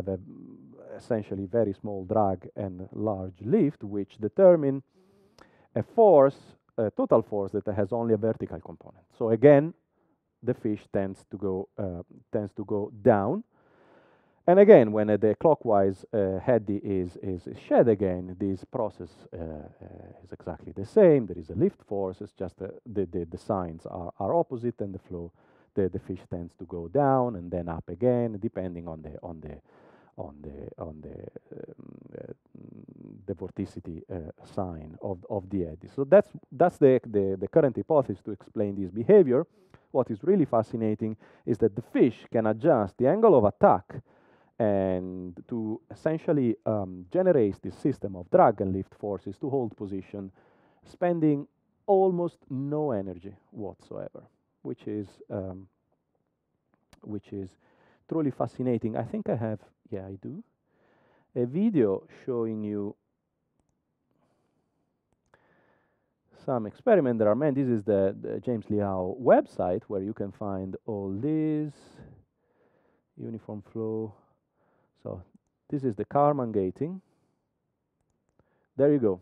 a essentially very small drag and large lift, which determine a force, a total force that has only a vertical component. So again, the fish tends to go down. And again, when the clockwise heady is shed again, this process is exactly the same. There is a lift force. It's just the signs are opposite, and the flow, the fish tends to go down and then up again, depending on the vorticity sign of the eddy. So that's the current hypothesis to explain this behavior. What is really fascinating is that the fish can adjust the angle of attack and to essentially generate this system of drag and lift forces to hold position, spending almost no energy whatsoever, which is truly fascinating. I think I have, yeah, I do, a video showing you some experiments that are made. This is the James Liao website, where you can find all this uniform flow. So this is the Karman gating. There you go.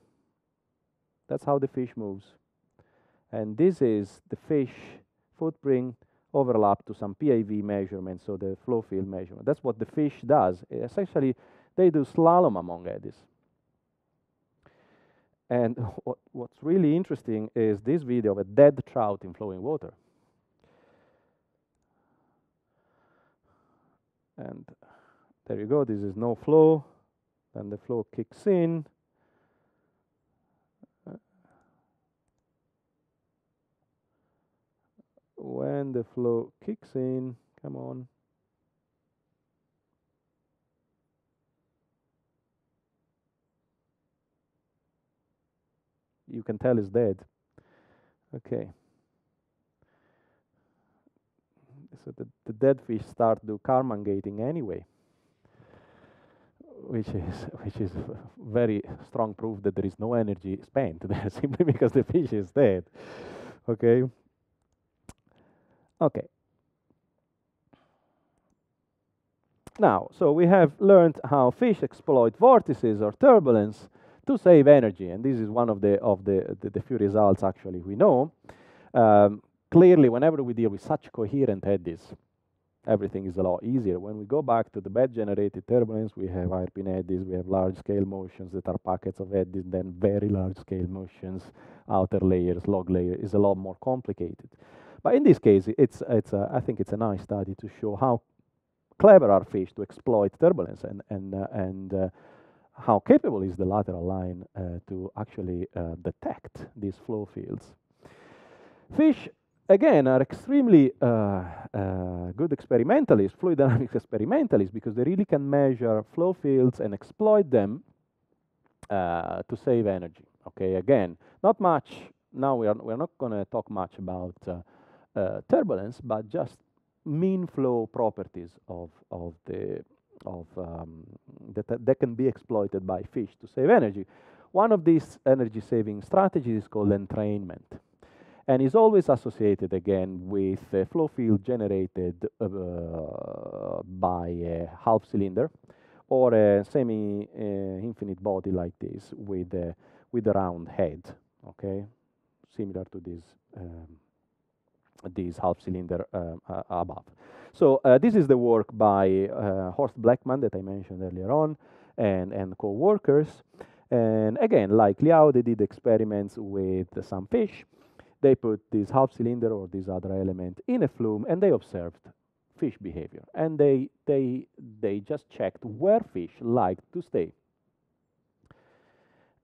That's how the fish moves. And this is the fish footprint overlap to some PIV measurement, so the flow field measurement. That's what the fish does. Essentially, they do slalom among eddies. And what's really interesting is this video of a dead trout in flowing water. And there you go. This is no flow. Then the flow kicks in. When the flow kicks in, come on. You can tell it's dead. Okay. So the dead fish start to Karman gating anyway, which is very strong proof that there is no energy spent there simply because the fish is dead. Okay. Okay. Now, so we have learned how fish exploit vortices or turbulence to save energy, and this is one of the few results actually we know. Clearly, whenever we deal with such coherent eddies, everything is a lot easier. When we go back to the bed-generated turbulence, we have hairpin eddies, we have large-scale motions that are packets of eddies, then very large-scale motions, outer layers, log layer is a lot more complicated. But in this case, I think it's a nice study to show how clever are fish to exploit turbulence and how capable is the lateral line to actually detect these flow fields. Fish, again, are extremely good experimentalists, fluid dynamics experimentalists, because they really can measure flow fields and exploit them to save energy. Okay, again, not much. Now we're not going to talk much about turbulence, but just mean flow properties that can be exploited by fish to save energy. One of these energy-saving strategies is called entrainment, and is always associated again with a flow field generated by a half cylinder or a semi-infinite body like this with a round head. Okay, similar to this half cylinder above. So this is the work by Horst Bleckmann that I mentioned earlier on, and co-workers. And again, like Liao, they did experiments with some fish. They put this half cylinder or this other element in a flume, and they observed fish behavior. And they just checked where fish liked to stay.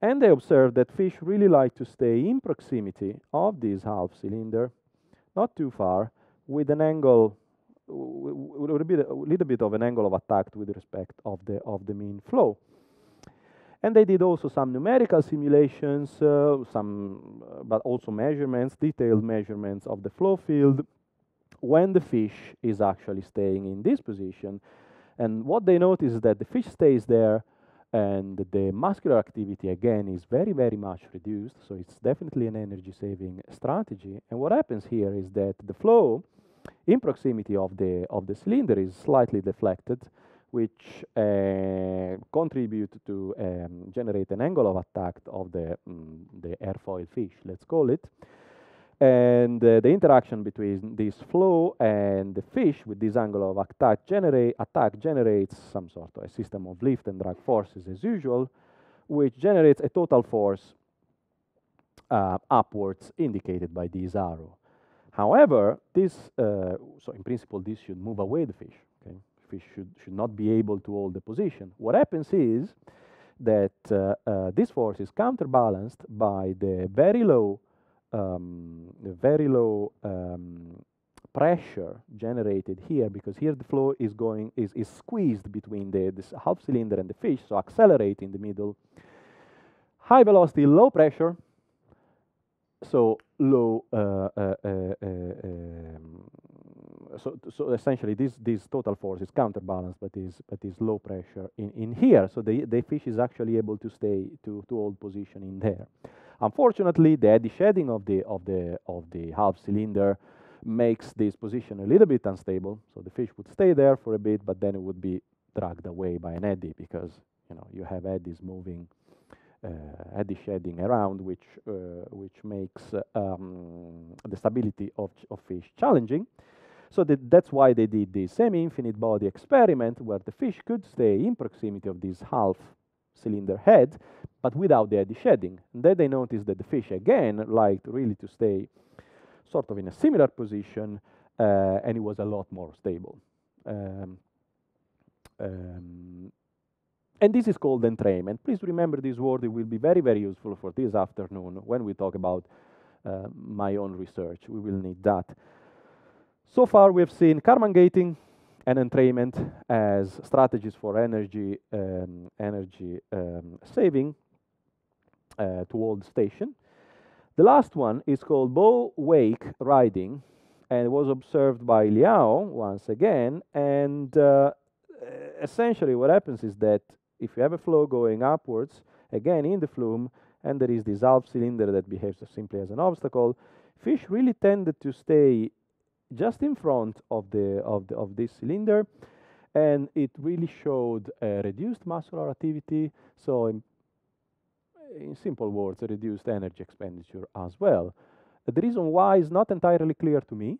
And they observed that fish really like to stay in proximity of this half cylinder, not too far, with an angle, with a little bit of an angle of attack with respect of the mean flow. And they did also some numerical simulations, but also measurements, detailed measurements of the flow field when the fish is actually staying in this position. And what they notice is that the fish stays there And the muscular activity, again, is very, very much reduced, so it's definitely an energy-saving strategy. And what happens here is that the flow in proximity of the cylinder is slightly deflected, which contribute to generate an angle of attack of the airfoil fish, let's call it. And the interaction between this flow and the fish with this angle of attack generates some sort of a system of lift and drag forces as usual, which generates a total force upwards indicated by this arrow. However, this, so in principle, this should move away the fish. Okay? Fish should not be able to hold the position. What happens is that this force is counterbalanced by the very low pressure generated here, because here the flow is squeezed between this half cylinder and the fish, so accelerate in the middle. High velocity, low pressure, so low. So essentially, this total force is counterbalanced, but is low pressure in here. So the fish is actually able to stay to hold position in there. Unfortunately, the eddy shedding of the half cylinder makes this position a little bit unstable. So the fish would stay there for a bit, but then it would be dragged away by an eddy, because you have eddies moving, eddy shedding around, which makes the stability of fish challenging. So that's why they did the semi-infinite body experiment, where the fish could stay in proximity of this half cylinder head, but without the eddy shedding. And then they noticed that the fish, again, liked really to stay sort of in a similar position, and it was a lot more stable. And this is called entrainment. Please remember this word. It will be very, very useful for this afternoon when we talk about my own research. We will need that. So far, we have seen Karman gating and entrainment as strategies for energy saving to hold station. The last one is called bow-wake riding, and it was observed by Liao once again. And essentially what happens is that if you have a flow going upwards, again in the flume, and there is this half cylinder that behaves simply as an obstacle, fish really tended to stay just in front of this cylinder, and it really showed a reduced muscular activity. So in simple words, a reduced energy expenditure as well. The reason why is not entirely clear to me.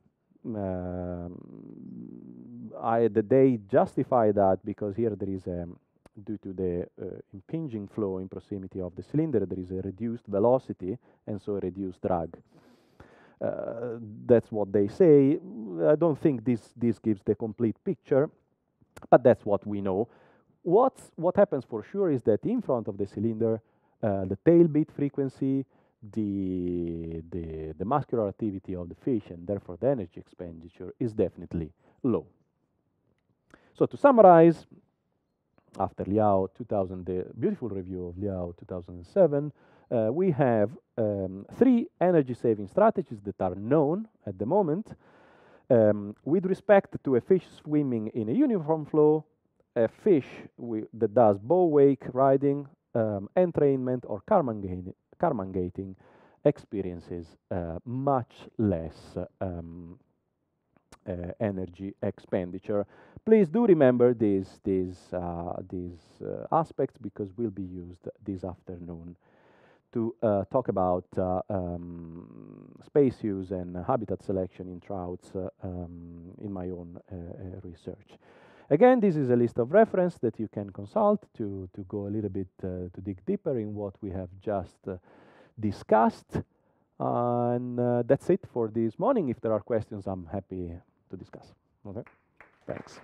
They justify that because here there is due to the impinging flow in proximity of the cylinder, there is a reduced velocity and so a reduced drag. That's what they say. I don't think this gives the complete picture, but that's what we know. What happens for sure is that in front of the cylinder, the tail beat frequency, the muscular activity of the fish, and therefore the energy expenditure is definitely low. So to summarize, after Liao 2000, the beautiful review of Liao 2007, we have 3 energy-saving strategies that are known at the moment. With respect to a fish swimming in a uniform flow, a fish that does bow-wake riding, entrainment, or Karman gating experiences much less energy expenditure. Please do remember these aspects, because will be used this afternoon to talk about space use and habitat selection in trouts in my own research. Again, this is a list of reference that you can consult to go a little bit to dig deeper in what we have just discussed. And that's it for this morning. If there are questions, I'm happy to discuss. Okay, thanks.